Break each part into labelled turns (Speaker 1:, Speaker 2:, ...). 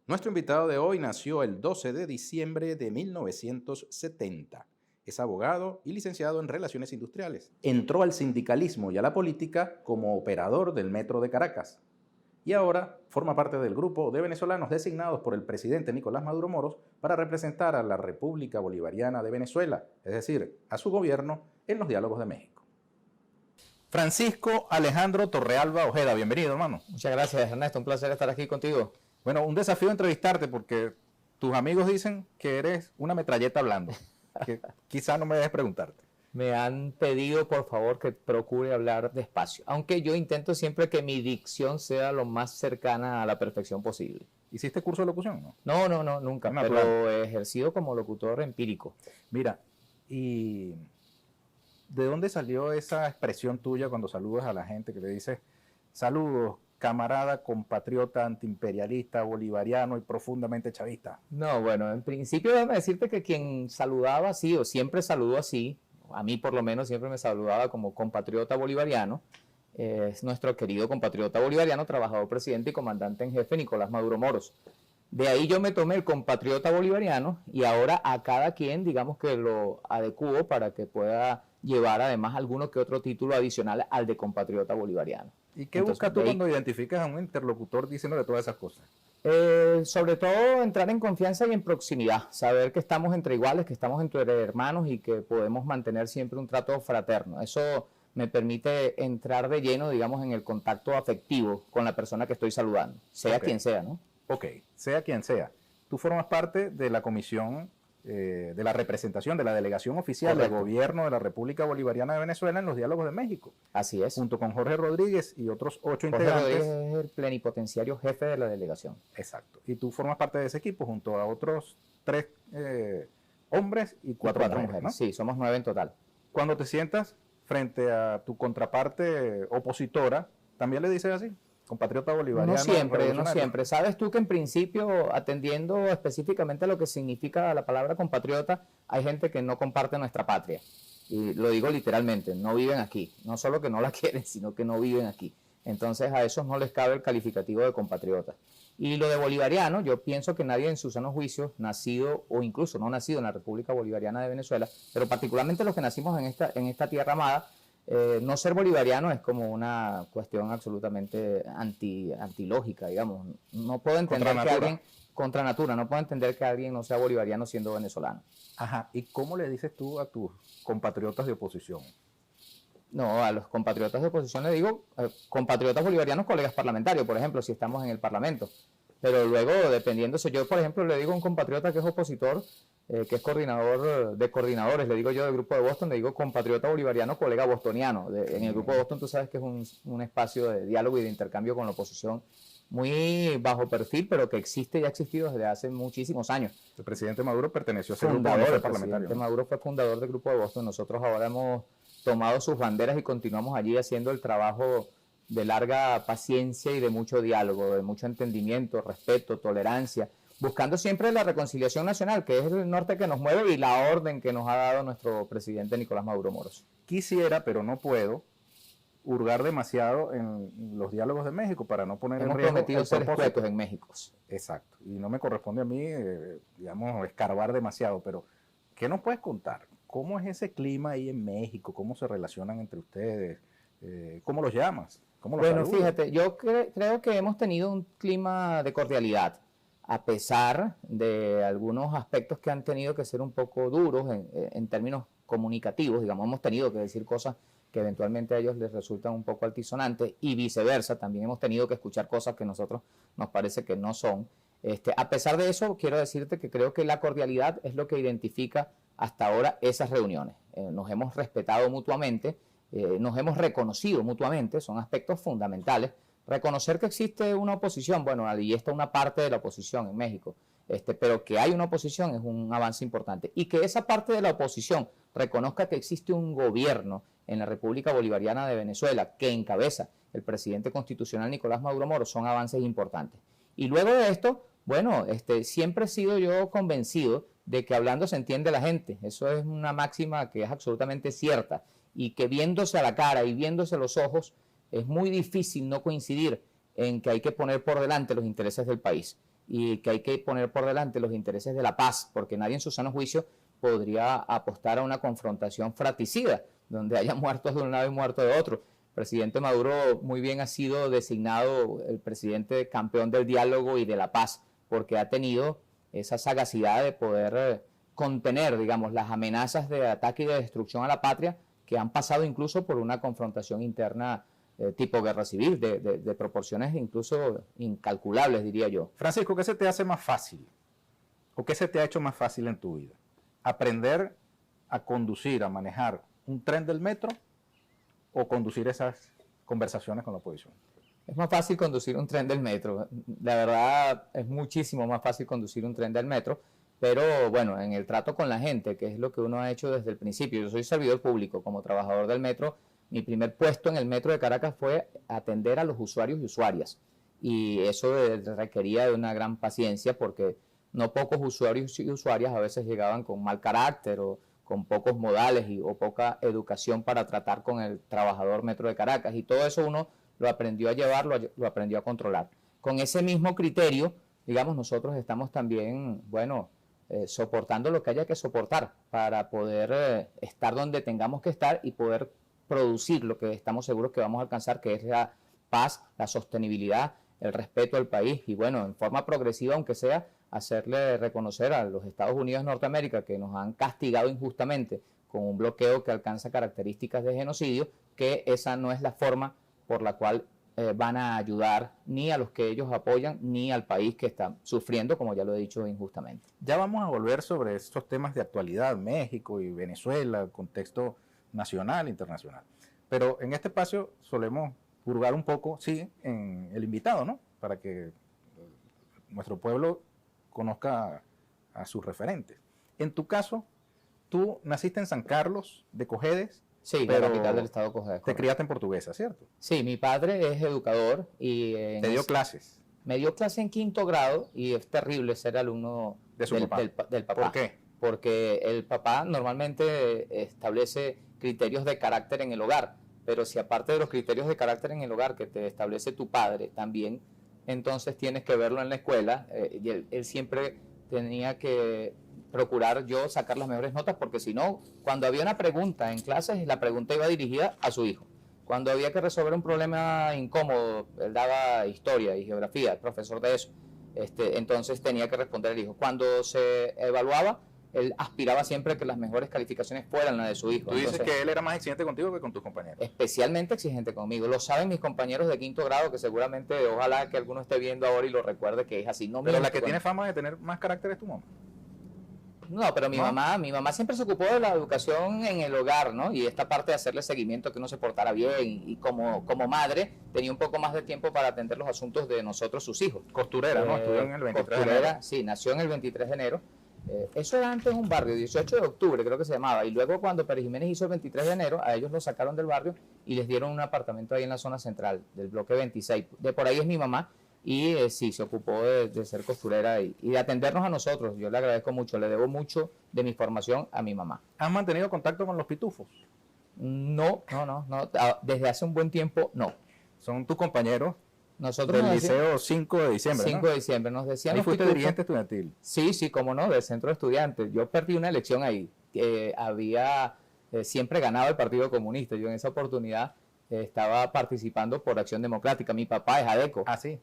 Speaker 1: Nuestro invitado de hoy nació el 12 de diciembre de 1970. Es abogado y licenciado en Relaciones Industriales. Entró al sindicalismo y a la política como operador del Metro de Caracas. Y ahora forma parte del grupo de venezolanos designados por el presidente Nicolás Maduro Moros para representar a la República Bolivariana de Venezuela, es decir, a su gobierno en los diálogos de México. Francisco Alejandro Torrealba Ojeda, bienvenido, hermano.
Speaker 2: Muchas gracias, Ernesto, un placer estar aquí contigo.
Speaker 1: Bueno, un desafío entrevistarte porque tus amigos dicen que eres una metralleta hablando, que quizá no me dejes preguntarte.
Speaker 2: Me han pedido, por favor, que procure hablar despacio, aunque yo intento siempre que mi dicción sea lo más cercana a la perfección posible.
Speaker 1: ¿Hiciste curso de locución?
Speaker 2: No, nunca, pero he ejercido como locutor empírico.
Speaker 1: Mira, ¿y de dónde salió esa expresión tuya cuando saludas a la gente que le dices saludos, camarada, compatriota, antiimperialista, bolivariano y profundamente chavista?
Speaker 2: No, bueno, en principio déjame decirte que quien saludaba así, o siempre saludó así, a mí por lo menos siempre me saludaba como compatriota bolivariano, es nuestro querido compatriota bolivariano, trabajador, presidente y comandante en jefe Nicolás Maduro Moros. De ahí yo me tomé el compatriota bolivariano y ahora a cada quien, digamos que lo adecuo para que pueda llevar además alguno que otro título adicional al de compatriota bolivariano.
Speaker 1: ¿Y qué buscas tú cuando identificas a un interlocutor diciéndole todas esas cosas?
Speaker 2: Sobre todo entrar en confianza y en proximidad, saber que estamos entre iguales, que estamos entre hermanos y que podemos mantener siempre un trato fraterno. Eso me permite entrar de lleno, digamos, en el contacto afectivo con la persona que estoy saludando, sea quien sea, ¿no?
Speaker 1: Ok, sea quien sea. Tú formas parte de la comisión de la representación de la delegación oficial del gobierno de la República Bolivariana de Venezuela en los diálogos de México.
Speaker 2: Así es.
Speaker 1: Junto con Jorge Rodríguez y otros 8 integrantes.
Speaker 2: Jorge Rodríguez es el plenipotenciario jefe de la delegación.
Speaker 1: Exacto. Y tú formas parte de ese equipo junto a otros 3 hombres y 4 mujeres, ¿no?
Speaker 2: Sí, somos 9 en total.
Speaker 1: Cuando te sientas frente a tu contraparte opositora, ¿también le dices así? Compatriota bolivariano.
Speaker 2: No siempre. Sabes tú que en principio, atendiendo específicamente a lo que significa la palabra compatriota, hay gente que no comparte nuestra patria. Y lo digo literalmente, no viven aquí. No solo que no la quieren, sino que no viven aquí. Entonces a esos no les cabe el calificativo de compatriota. Y lo de bolivariano, yo pienso que nadie en su sano juicio, nacido o incluso no nacido en la República Bolivariana de Venezuela, pero particularmente los que nacimos en esta tierra amada, no ser bolivariano es como una cuestión absolutamente antilógica, digamos. No puedo entender que alguien, contra natura, no puedo entender que alguien no sea bolivariano siendo venezolano.
Speaker 1: Ajá, ¿y cómo le dices tú a tus compatriotas de oposición?
Speaker 2: No, a los compatriotas de oposición le digo, compatriotas bolivarianos, colegas parlamentarios, por ejemplo, si estamos en el Parlamento. Pero luego, dependiendo, si yo, por ejemplo, le digo a un compatriota que es opositor, que es coordinador de coordinadores, le digo yo del Grupo de Boston, le digo compatriota bolivariano, colega bostoniano. En el Grupo de Boston tú sabes que es un espacio de diálogo y de intercambio con la oposición muy bajo perfil, pero que existe y ha existido desde hace muchísimos años.
Speaker 1: El presidente Maduro perteneció a ese grupo parlamentario. El presidente
Speaker 2: Maduro fue fundador del Grupo de Boston. Nosotros ahora hemos tomado sus banderas y continuamos allí haciendo el trabajo de larga paciencia y de mucho diálogo, de mucho entendimiento, respeto, tolerancia, buscando siempre la reconciliación nacional, que es el norte que nos mueve y la orden que nos ha dado nuestro presidente Nicolás Maduro Moros.
Speaker 1: Quisiera, pero no puedo, hurgar demasiado en los diálogos de México para no poner en riesgo.
Speaker 2: Hemos prometido ser expertos en México.
Speaker 1: Exacto, y no me corresponde a mí, digamos, escarbar demasiado, pero ¿qué nos puedes contar? ¿Cómo es ese clima ahí en México? ¿Cómo se relacionan entre ustedes? ¿Cómo los llamas? ¿Cómo los saludas?
Speaker 2: Fíjate, yo creo que hemos tenido un clima de cordialidad, a pesar de algunos aspectos que han tenido que ser un poco duros en términos comunicativos, digamos, hemos tenido que decir cosas que eventualmente a ellos les resultan un poco altisonantes y viceversa, también hemos tenido que escuchar cosas que a nosotros nos parece que no son. A pesar de eso, quiero decirte que creo que la cordialidad es lo que identifica hasta ahora esas reuniones. Nos hemos respetado mutuamente, nos hemos reconocido mutuamente, son aspectos fundamentales. Reconocer que existe una oposición, bueno, allí está una parte de la oposición en México, pero que hay una oposición es un avance importante. Y que esa parte de la oposición reconozca que existe un gobierno en la República Bolivariana de Venezuela que encabeza el presidente constitucional Nicolás Maduro Moros son avances importantes. Y luego de esto, Bueno, siempre he sido yo convencido de que hablando se entiende la gente. Eso es una máxima que es absolutamente cierta y que viéndose a la cara y viéndose a los ojos es muy difícil no coincidir en que hay que poner por delante los intereses del país y que hay que poner por delante los intereses de la paz, porque nadie en su sano juicio podría apostar a una confrontación fratricida, donde haya muertos de un lado y muertos de otro. El presidente Maduro muy bien ha sido designado el presidente campeón del diálogo y de la paz, porque ha tenido esa sagacidad de poder contener, digamos, las amenazas de ataque y de destrucción a la patria que han pasado incluso por una confrontación interna tipo guerra civil, de proporciones incluso incalculables, diría yo.
Speaker 1: Francisco, ¿qué se te hace más fácil? ¿O qué se te ha hecho más fácil en tu vida? ¿Aprender a conducir, a manejar un tren del metro o conducir esas conversaciones con la oposición?
Speaker 2: Es más fácil conducir un tren del metro. La verdad, es muchísimo más fácil conducir un tren del metro, pero bueno, en el trato con la gente, que es lo que uno ha hecho desde el principio. Yo soy servidor público, como trabajador del metro. Mi primer puesto en el metro de Caracas fue atender a los usuarios y usuarias. Y eso requería de una gran paciencia porque no pocos usuarios y usuarias a veces llegaban con mal carácter o con pocos modales o poca educación para tratar con el trabajador metro de Caracas. Y todo eso uno lo aprendió a llevar, lo aprendió a controlar. Con ese mismo criterio, digamos, nosotros estamos también, bueno, soportando lo que haya que soportar para poder estar donde tengamos que estar y poder producir lo que estamos seguros que vamos a alcanzar, que es la paz, la sostenibilidad, el respeto al país y bueno, en forma progresiva, aunque sea, hacerle reconocer a los Estados Unidos de Norteamérica que nos han castigado injustamente con un bloqueo que alcanza características de genocidio, que esa no es la forma por la cual van a ayudar ni a los que ellos apoyan ni al país que está sufriendo, como ya lo he dicho, injustamente.
Speaker 1: Ya vamos a volver sobre estos temas de actualidad, México y Venezuela, contexto nacional e internacional. Pero en este espacio solemos hurgar un poco, sí, en el invitado, ¿no? Para que nuestro pueblo conozca a sus referentes. En tu caso, tú naciste en San Carlos de Cojedes.
Speaker 2: Sí,
Speaker 1: pero
Speaker 2: la capital del estado Cojedes.
Speaker 1: Te criaste en Portuguesa, ¿cierto?
Speaker 2: Sí, mi padre es educador y
Speaker 1: te dio clases.
Speaker 2: Me dio clase en 5º grado y es terrible ser alumno
Speaker 1: de su papá.
Speaker 2: Del papá.
Speaker 1: ¿Por qué?
Speaker 2: Porque el papá normalmente establece criterios de carácter en el hogar, pero si aparte de los criterios de carácter en el hogar que te establece tu padre, también entonces tienes que verlo en la escuela, y él siempre tenía que procurar yo sacar las mejores notas, porque si no, cuando había una pregunta en clases, la pregunta iba dirigida a su hijo. Cuando había que resolver un problema incómodo, él daba historia y geografía, el profesor de eso, entonces tenía que responder el hijo. Cuando se evaluaba, él aspiraba siempre a que las mejores calificaciones fueran las de su hijo.
Speaker 1: Tú dices que él era más exigente contigo que con tus compañeros.
Speaker 2: Especialmente exigente conmigo. Lo saben mis compañeros de 5º grado, que seguramente, ojalá que alguno esté viendo ahora y lo recuerde que es así. No,
Speaker 1: pero la que tiene fama de tener más carácter es tu mamá.
Speaker 2: No, pero mi mamá siempre se ocupó de la educación en el hogar, ¿no? Y esta parte de hacerle seguimiento, que uno se portara bien, y como madre tenía un poco más de tiempo para atender los asuntos de nosotros, sus hijos.
Speaker 1: Costurera, ¿no? Estudió en el 23 de enero.
Speaker 2: Sí, nació en el 23 de enero. Eso era antes un barrio, 18 de octubre creo que se llamaba, y luego cuando Pérez Jiménez hizo el 23 de enero, a ellos los sacaron del barrio y les dieron un apartamento ahí en la zona central del bloque 26. De por ahí es mi mamá. Y sí, se ocupó de ser costurera y de atendernos a nosotros. Yo le agradezco mucho, le debo mucho de mi formación a mi mamá.
Speaker 1: ¿Has mantenido contacto con los pitufos?
Speaker 2: No. Desde hace un buen tiempo, no.
Speaker 1: Son tus compañeros
Speaker 2: nosotros
Speaker 1: del liceo 5 de diciembre,
Speaker 2: 5 de diciembre, nos decían.
Speaker 1: Ahí fuiste dirigente estudiantil.
Speaker 2: Sí, cómo no, del centro de estudiantes. Yo perdí una elección ahí. Había siempre ganado el Partido Comunista. Yo en esa oportunidad estaba participando por Acción Democrática. Mi papá es ADECO.
Speaker 1: Ah, sí.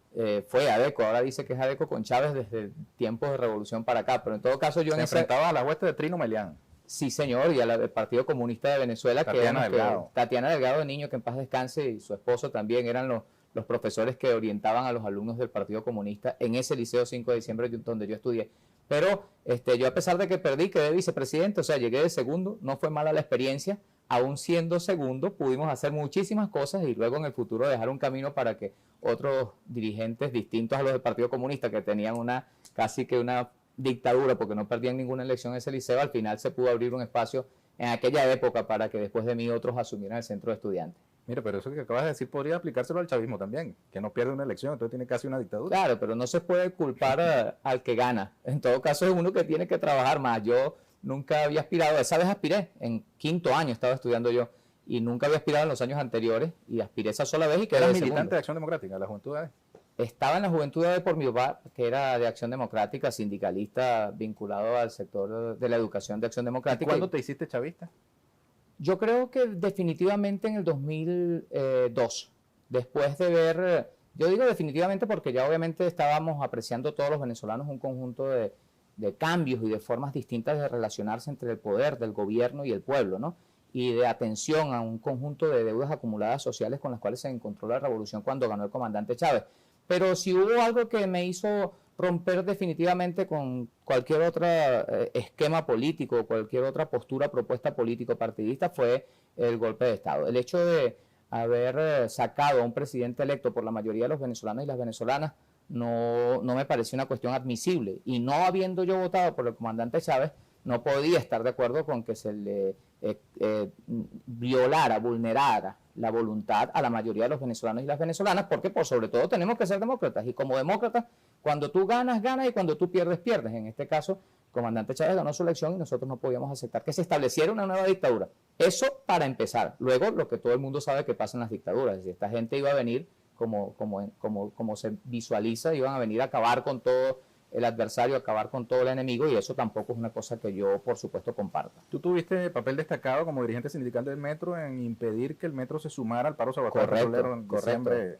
Speaker 2: Fue ADECO, ahora dice que es ADECO con Chávez desde tiempos de revolución para acá, pero en todo caso yo...
Speaker 1: Se enfrentaba a la hueste de Trino Melián.
Speaker 2: Sí, señor, y al Partido Comunista de Venezuela,
Speaker 1: Tatiana Delgado.
Speaker 2: Tatiana Delgado, de niño, que en paz descanse, y su esposo también eran los profesores que orientaban a los alumnos del Partido Comunista en ese liceo 5 de diciembre donde yo estudié. Pero yo, a pesar de que perdí, quedé vicepresidente, o sea, llegué de segundo, no fue mala la experiencia. Aún siendo segundo, pudimos hacer muchísimas cosas y luego en el futuro dejar un camino para que otros dirigentes distintos a los del Partido Comunista, que tenían casi que una dictadura porque no perdían ninguna elección en ese liceo, al final se pudo abrir un espacio en aquella época para que después de mí otros asumieran el centro de estudiantes.
Speaker 1: Mira, pero eso que acabas de decir podría aplicárselo al chavismo también, que no pierde una elección, entonces tiene casi una dictadura.
Speaker 2: Claro, pero no se puede culpar al que gana. En todo caso es uno que tiene que trabajar más. Yo nunca había aspirado, esa vez aspiré, en quinto año estaba estudiando yo, y nunca había aspirado en los años anteriores, y aspiré esa sola vez y quedé
Speaker 1: ¿Eras
Speaker 2: de
Speaker 1: militante
Speaker 2: segundo.
Speaker 1: de Acción Democrática, de la Juventud?
Speaker 2: Estaba en la Juventud de por mi papá, que era de Acción Democrática, sindicalista vinculado al sector de la educación de Acción
Speaker 1: ¿Y
Speaker 2: Democrática.
Speaker 1: cuándo te hiciste chavista?
Speaker 2: Yo creo que definitivamente en el 2002, después de ver, yo digo definitivamente porque ya obviamente estábamos apreciando todos los venezolanos un conjunto de cambios y de formas distintas de relacionarse entre el poder del gobierno y el pueblo, ¿no? Y de atención a un conjunto de deudas acumuladas sociales con las cuales se encontró la revolución cuando ganó el comandante Chávez. Pero si hubo algo que me hizo romper definitivamente con cualquier otro esquema político, cualquier otra postura, propuesta político-partidista, fue el golpe de Estado. El hecho de haber sacado a un presidente electo por la mayoría de los venezolanos y las venezolanas no me pareció una cuestión admisible. Y no habiendo yo votado por el comandante Chávez, no podía estar de acuerdo con que se le violara, vulnerara la voluntad a la mayoría de los venezolanos y las venezolanas, porque por sobre todo tenemos que ser demócratas, y como demócratas, cuando tú ganas, ganas, y cuando tú pierdes, pierdes. En este caso, el comandante Chávez ganó su elección y nosotros no podíamos aceptar que se estableciera una nueva dictadura. Eso para empezar. Luego, lo que todo el mundo sabe que pasa en las dictaduras, es decir, esta gente iba a venir, como se visualiza, iban a venir a acabar con todo el adversario, acabar con todo el enemigo, y eso tampoco es una cosa que yo, por supuesto, comparta.
Speaker 1: Tú tuviste papel destacado como dirigente sindical del metro en impedir que el metro se sumara al paro sabacal petrolero en diciembre,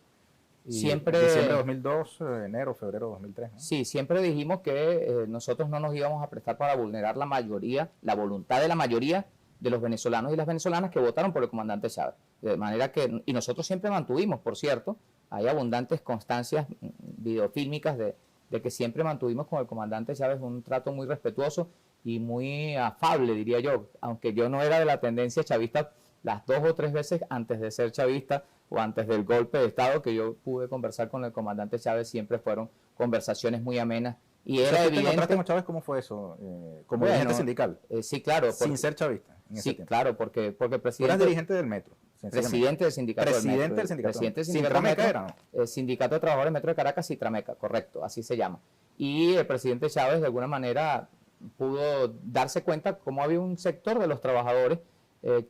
Speaker 2: siempre,
Speaker 1: diciembre de 2002, enero, febrero de 2003, ¿no?
Speaker 2: Sí, siempre dijimos que nosotros no nos íbamos a prestar para vulnerar la voluntad de la mayoría de los venezolanos y las venezolanas que votaron por el comandante Chávez. De manera que, y nosotros siempre mantuvimos, por cierto, hay abundantes constancias videofílmicas de que siempre mantuvimos con el comandante Chávez un trato muy respetuoso y muy afable, diría yo, aunque yo no era de la tendencia chavista. Las 2 o 3 veces antes de ser chavista o antes del golpe de Estado que yo pude conversar con el comandante Chávez, siempre fueron conversaciones muy amenas. Y era evidente. ¿Te
Speaker 1: encontraste con Chávez? ¿Cómo fue eso? Como dirigente sindical.
Speaker 2: Sí, claro.
Speaker 1: Sin ser chavista.
Speaker 2: Sí, claro, porque el presidente.
Speaker 1: Tú eras dirigente del metro.
Speaker 2: Presidente del sindicato.
Speaker 1: Presidente del sindicato.
Speaker 2: Presidente del sindicato.
Speaker 1: ¿Sintrameca era?
Speaker 2: Sindicato de Trabajadores Metro de Caracas, Sintrameca, correcto, así se llama. Y el presidente Chávez de alguna manera pudo darse cuenta cómo había un sector de los trabajadores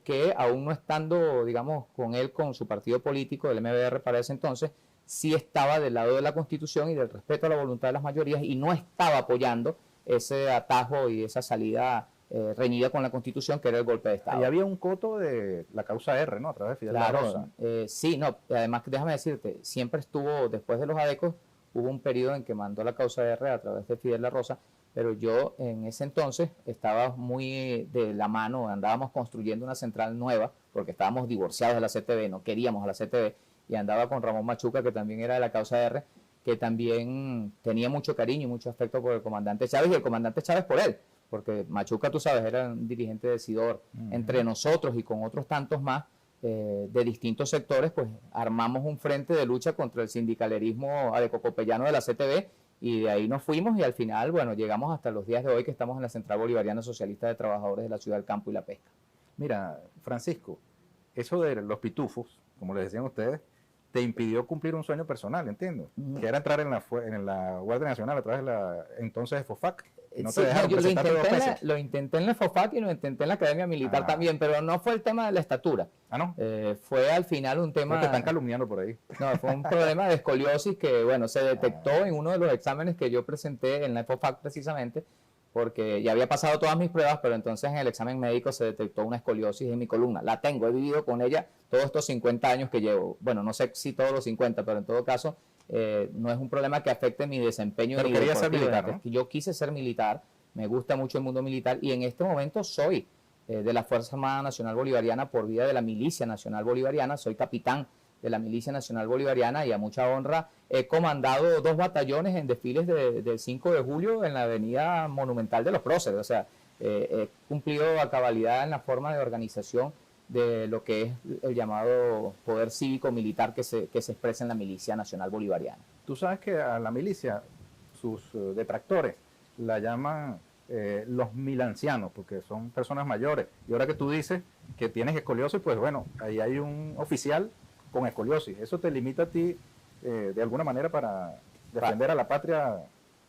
Speaker 2: que aún no estando, digamos, con él, con su partido político, el MBR para ese entonces, sí estaba del lado de la Constitución y del respeto a la voluntad de las mayorías y no estaba apoyando ese atajo y esa salida reñida con la Constitución, que era el golpe de Estado.
Speaker 1: Y había un coto de la causa R, ¿no? A través de Fidel de la Rosa.
Speaker 2: Sí, no, además déjame decirte, siempre estuvo, después de los ADECOS, hubo un periodo en que mandó la causa R a través de Fidel de la Rosa, pero yo en ese entonces estaba muy de la mano, andábamos construyendo una central nueva, porque estábamos divorciados de la CTV, no queríamos a la CTV, y andaba con Ramón Machuca, que también era de la causa R, que también tenía mucho cariño y mucho afecto por el comandante Chávez, y el comandante Chávez por él, porque Machuca, tú sabes, era un dirigente decidor. Entre nosotros y con otros tantos más de distintos sectores, pues armamos un frente de lucha contra el sindicalerismo adecocopellano de la CTV, y de ahí nos fuimos, y al final, bueno, llegamos hasta los días de hoy, que estamos en la Central Bolivariana Socialista de Trabajadores de la Ciudad del Campo y la Pesca.
Speaker 1: Mira, Francisco, eso de los pitufos, como les decían ustedes, te impidió cumplir un sueño personal, entiendo, que era entrar en la Guardia Nacional a través de la entonces FOFAC. No
Speaker 2: sí,
Speaker 1: te dejaron
Speaker 2: yo
Speaker 1: presentarte
Speaker 2: lo intenté en la FOFAC y lo intenté en la Academia Militar también, pero no fue el tema de la estatura.
Speaker 1: Ah, ¿no?
Speaker 2: Fue al final un tema...
Speaker 1: Te están calumniando por ahí.
Speaker 2: No, fue un problema de escoliosis que, bueno, se detectó en uno de los exámenes que yo presenté en la FOFAC precisamente, porque ya había pasado todas mis pruebas, pero entonces en el examen médico se detectó una escoliosis en mi columna. La tengo, he vivido con ella todos estos 50 años que llevo. Bueno, no sé si todos los 50, pero en todo caso no es un problema que afecte mi desempeño.
Speaker 1: Pero quería ser militar, ¿no?
Speaker 2: Yo quise ser militar, me gusta mucho el mundo militar, y en este momento soy de la Fuerza Armada Nacional Bolivariana por vía de la Milicia Nacional Bolivariana, soy capitán de la Milicia Nacional Bolivariana, y a mucha honra he comandado 2 batallones en desfiles del 5 de julio en la Avenida Monumental de los Próceres. O sea, he cumplido a cabalidad en la forma de organización de lo que es el llamado poder cívico-militar que se expresa en la Milicia Nacional Bolivariana.
Speaker 1: Tú sabes que a la milicia, sus detractores, la llaman los milancianos, porque son personas mayores. Y ahora que tú dices que tienes escoliosis, pues bueno, ahí hay un oficial con escoliosis. Eso te limita a ti de alguna manera para defender a la patria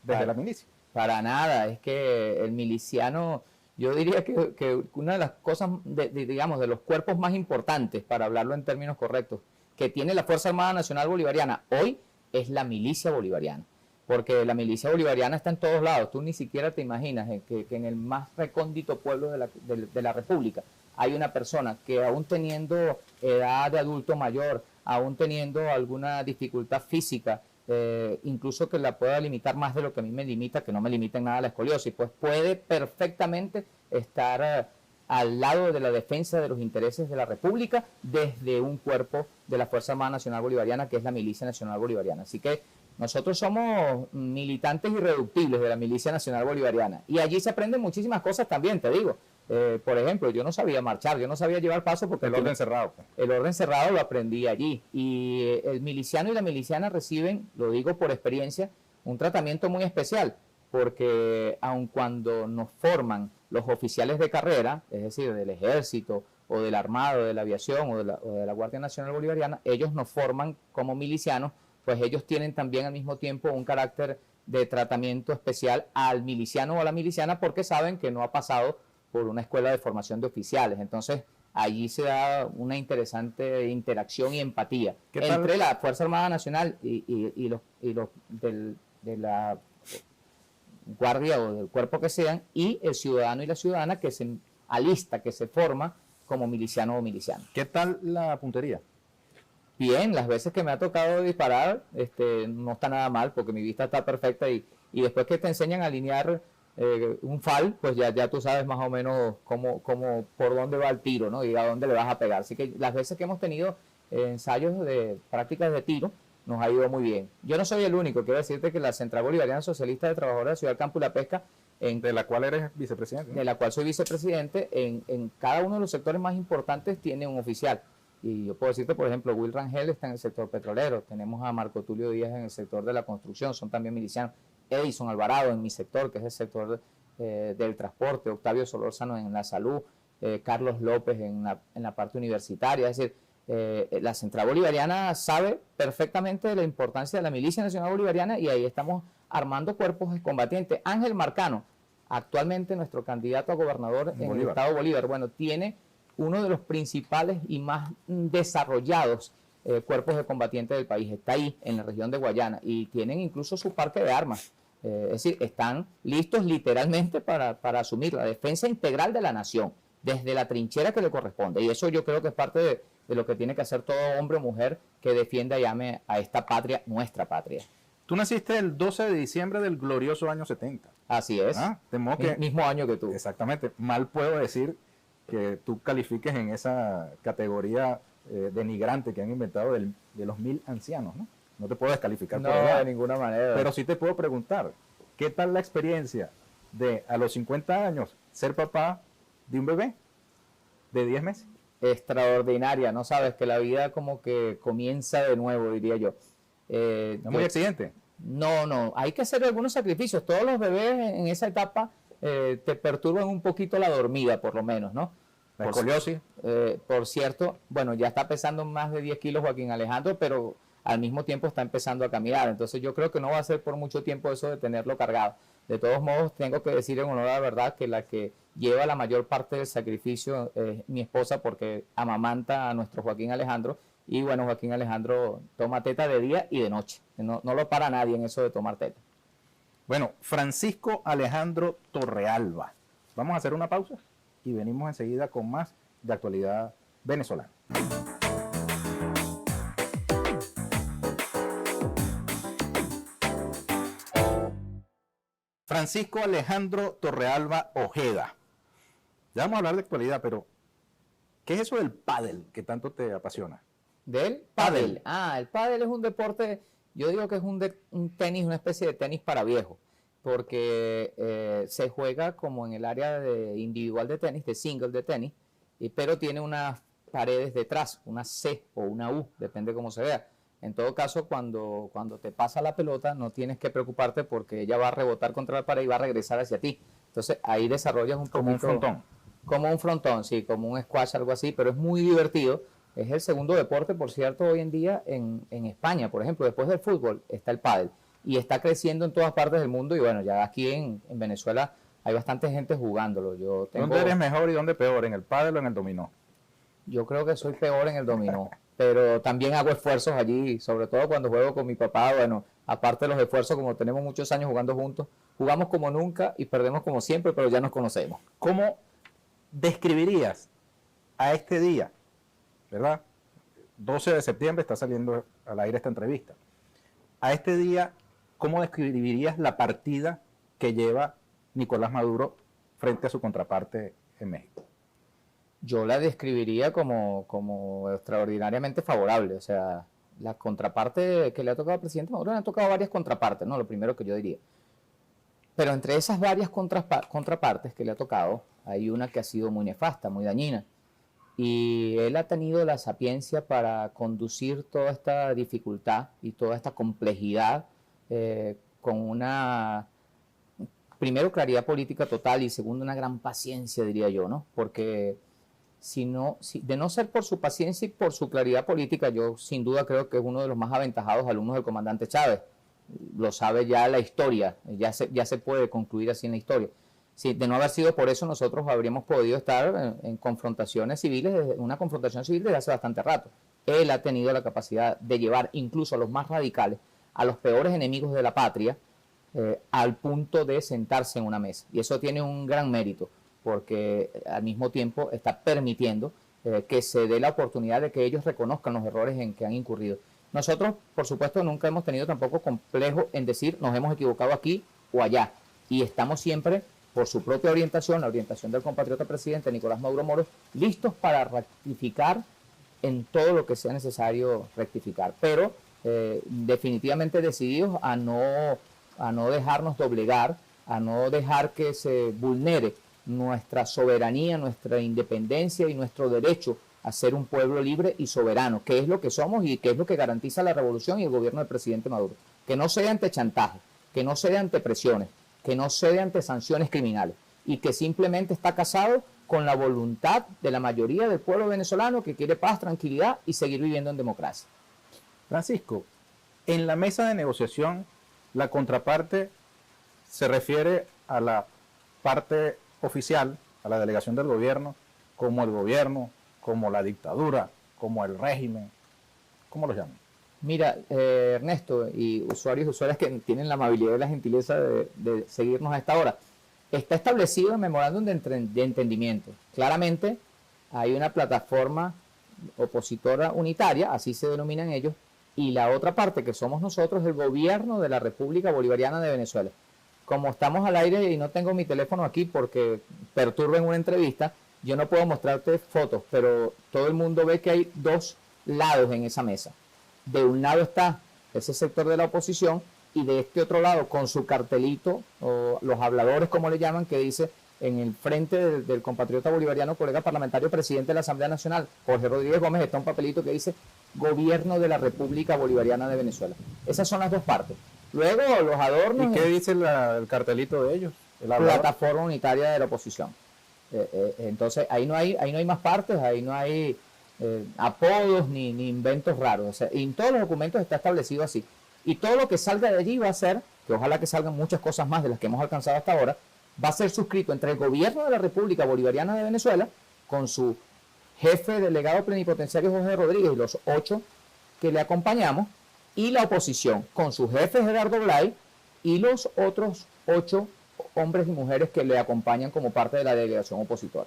Speaker 1: desde la milicia.
Speaker 2: Para nada, es que el miliciano, yo diría que una de las cosas, digamos, de los cuerpos más importantes, para hablarlo en términos correctos, que tiene la Fuerza Armada Nacional Bolivariana hoy es la milicia bolivariana. Porque la milicia bolivariana está en todos lados. Tú ni siquiera te imaginas que en el más recóndito pueblo de la República hay una persona que aún teniendo edad de adulto mayor, aún teniendo alguna dificultad física, incluso que la pueda limitar más de lo que a mí me limita, que no me limita en nada la escoliosis, pues puede perfectamente estar al lado de la defensa de los intereses de la República desde un cuerpo de la Fuerza Armada Nacional Bolivariana, que es la Milicia Nacional Bolivariana. Así que nosotros somos militantes irreductibles de la Milicia Nacional Bolivariana y allí se aprenden muchísimas cosas también, te digo. Por ejemplo, yo no sabía marchar, yo no sabía llevar paso porque
Speaker 1: el orden cerrado.
Speaker 2: El orden cerrado lo aprendí allí y el miliciano y la miliciana reciben, lo digo por experiencia, un tratamiento muy especial porque aun cuando nos forman los oficiales de carrera, es decir, del ejército o del armado, de la aviación o de la Guardia Nacional Bolivariana, ellos nos forman como milicianos, pues ellos tienen también al mismo tiempo un carácter de tratamiento especial al miliciano o a la miliciana porque saben que no ha pasado por una escuela de formación de oficiales. Entonces, allí se da una interesante interacción y empatía entre la Fuerza Armada Nacional y los de la guardia o del cuerpo que sean, y el ciudadano y la ciudadana que se alista, que se forma como miliciano o miliciano.
Speaker 1: ¿Qué tal la puntería?
Speaker 2: Bien, las veces que me ha tocado disparar, no está nada mal porque mi vista está perfecta y después que te enseñan a alinear un FAL, pues ya tú sabes más o menos por dónde va el tiro, ¿no? Y a dónde le vas a pegar. Así que las veces que hemos tenido ensayos de prácticas de tiro, nos ha ido muy bien. Yo no soy el único, quiero decirte que la Central Bolivariana Socialista de Trabajadores de la Ciudad del Campo y la Pesca,
Speaker 1: de la cual eres vicepresidente, ¿no?
Speaker 2: De la cual soy vicepresidente, en cada uno de los sectores más importantes tiene un oficial. Y yo puedo decirte, por ejemplo, Will Rangel está en el sector petrolero, tenemos a Marco Tulio Díaz en el sector de la construcción, son también milicianos, Edison Alvarado en mi sector, que es el sector del transporte, Octavio Solórzano en la salud, Carlos López en la parte universitaria. Es decir, la Central Bolivariana sabe perfectamente de la importancia de la Milicia Nacional Bolivariana y ahí estamos armando cuerpos combatientes. Ángel Marcano, actualmente nuestro candidato a gobernador en el estado Bolívar, bueno, tiene uno de los principales y más desarrollados cuerpos de combatientes del país. Está ahí, en la región de Guayana, y tienen incluso su parque de armas. Es decir, están listos literalmente para asumir la defensa integral de la nación, desde la trinchera que le corresponde. Y eso yo creo que es parte de lo que tiene que hacer todo hombre o mujer que defienda y ame a esta patria, nuestra patria.
Speaker 1: Tú naciste el 12 de diciembre del glorioso año 70.
Speaker 2: Así es. Mismo año que tú.
Speaker 1: Exactamente. Mal puedo decir que tú califiques en esa categoría denigrante que han inventado de los 1000 ancianos, ¿no? No te puedo descalificar
Speaker 2: por nada. De ninguna manera.
Speaker 1: Pero sí te puedo preguntar, ¿qué tal la experiencia de a los 50 años ser papá de un bebé de 10 meses?
Speaker 2: Extraordinaria, ¿no? Sabes que la vida como que comienza de nuevo, diría yo.
Speaker 1: ¿No es muy exigente?
Speaker 2: No, hay que hacer algunos sacrificios. Todos los bebés en esa etapa te perturban un poquito la dormida, por lo menos, ¿no?
Speaker 1: La escoliosis.
Speaker 2: Por cierto, bueno, ya está pesando más de 10 kilos Joaquín Alejandro, pero al mismo tiempo está empezando a caminar. Entonces yo creo que no va a ser por mucho tiempo eso de tenerlo cargado. De todos modos, tengo que decir en honor a la verdad que la que lleva la mayor parte del sacrificio es mi esposa, porque amamanta a nuestro Joaquín Alejandro. Y bueno, Joaquín Alejandro toma teta de día y de noche. No lo para nadie en eso de tomar teta.
Speaker 1: Bueno, Francisco Alejandro Torrealba. Vamos a hacer una pausa y venimos enseguida con más de actualidad venezolana. Francisco Alejandro Torrealba Ojeda. Ya vamos a hablar de actualidad, pero ¿qué es eso del pádel que tanto te apasiona?
Speaker 2: ¿Del pádel? El pádel es un deporte, yo digo que es un tenis, una especie de tenis para viejos, porque se juega como en el área individual de tenis, de single de tenis, pero tiene unas paredes detrás, una C o una U, depende cómo se vea. En todo caso, cuando te pasa la pelota, no tienes que preocuparte porque ella va a rebotar contra la pared y va a regresar hacia ti. Entonces ahí desarrollas un
Speaker 1: Como un
Speaker 2: poquito...
Speaker 1: frontón.
Speaker 2: Como un frontón, sí, como un squash, algo así, pero es muy divertido. Es el segundo deporte, por cierto, hoy en día en España, por ejemplo, después del fútbol está el pádel y está creciendo en todas partes del mundo y bueno, ya aquí en Venezuela hay bastante gente jugándolo.
Speaker 1: ¿Dónde eres mejor y dónde peor? ¿En el pádel o en el dominó?
Speaker 2: Yo creo que soy peor en el dominó, pero también hago esfuerzos allí, sobre todo cuando juego con mi papá. Bueno, aparte de los esfuerzos, como tenemos muchos años jugando juntos, jugamos como nunca y perdemos como siempre, pero ya nos conocemos.
Speaker 1: ¿Cómo describirías a este día, verdad? 12 de septiembre está saliendo al aire esta entrevista. A este día, ¿cómo describirías la partida que lleva Nicolás Maduro frente a su contraparte en México?
Speaker 2: Yo la describiría como extraordinariamente favorable. O sea, la contraparte que le ha tocado al presidente Maduro, le han tocado varias contrapartes, ¿no? Lo primero que yo diría. Pero entre esas varias contrapartes que le ha tocado, hay una que ha sido muy nefasta, muy dañina. Y él ha tenido la sapiencia para conducir toda esta dificultad y toda esta complejidad con una, primero, claridad política total y segundo, una gran paciencia, diría yo, ¿no? Porque de no ser por su paciencia y por su claridad política, yo sin duda creo que es uno de los más aventajados alumnos del comandante Chávez. Lo sabe ya la historia, ya se puede concluir así en la historia. Si de no haber sido por eso, nosotros habríamos podido estar en confrontaciones civiles, una confrontación civil desde hace bastante rato. Él ha tenido la capacidad de llevar incluso a los más radicales, a los peores enemigos de la patria, al punto de sentarse en una mesa. Y eso tiene un gran mérito, porque al mismo tiempo está permitiendo que se dé la oportunidad de que ellos reconozcan los errores en que han incurrido. Nosotros, por supuesto, nunca hemos tenido tampoco complejo en decir nos hemos equivocado aquí o allá. Y estamos siempre, por su propia orientación, la orientación del compatriota presidente Nicolás Maduro Moros, listos para rectificar en todo lo que sea necesario rectificar. Pero definitivamente decididos a no dejarnos doblegar, a no dejar que se vulnere nuestra soberanía, nuestra independencia y nuestro derecho a ser un pueblo libre y soberano, que es lo que somos y que es lo que garantiza la revolución y el gobierno del presidente Maduro. Que no cede ante chantaje, que no cede ante presiones, que no cede ante sanciones criminales y que simplemente está casado con la voluntad de la mayoría del pueblo venezolano que quiere paz, tranquilidad y seguir viviendo en democracia.
Speaker 1: Francisco, en la mesa de negociación, la contraparte se refiere a la parte oficial, a la delegación del gobierno, como el gobierno, como la dictadura, como el régimen. ¿Cómo lo llaman?
Speaker 2: Mira, Ernesto, y usuarios y usuarias que tienen la amabilidad y la gentileza de seguirnos a esta hora, está establecido el memorándum de entendimiento. Claramente hay una plataforma opositora unitaria, así se denominan ellos, y la otra parte que somos nosotros, el gobierno de la República Bolivariana de Venezuela. Como estamos al aire y no tengo mi teléfono aquí porque perturba en una entrevista, yo no puedo mostrarte fotos, pero todo el mundo ve que hay dos lados en esa mesa. De un lado está ese sector de la oposición y de este otro lado con su cartelito, o los habladores como le llaman, que dice en el frente del compatriota bolivariano, colega parlamentario, presidente de la Asamblea Nacional, Jorge Rodríguez Gómez, está un papelito que dice Gobierno de la República Bolivariana de Venezuela. Esas son las dos partes. Luego los adornos...
Speaker 1: ¿Y qué dice el cartelito de ellos?
Speaker 2: Plataforma Unitaria de la Oposición. Entonces ahí no hay más partes, ahí no hay apodos ni inventos raros. O sea, en todos los documentos está establecido así. Y todo lo que salga de allí va a ser, que ojalá que salgan muchas cosas más de las que hemos alcanzado hasta ahora, va a ser suscrito entre el gobierno de la República Bolivariana de Venezuela, con su jefe delegado plenipotenciario Jorge Rodríguez y los 8 que le acompañamos, y la oposición, con su jefe Gerardo Blay y los otros 8 hombres y mujeres que le acompañan como parte de la delegación opositora.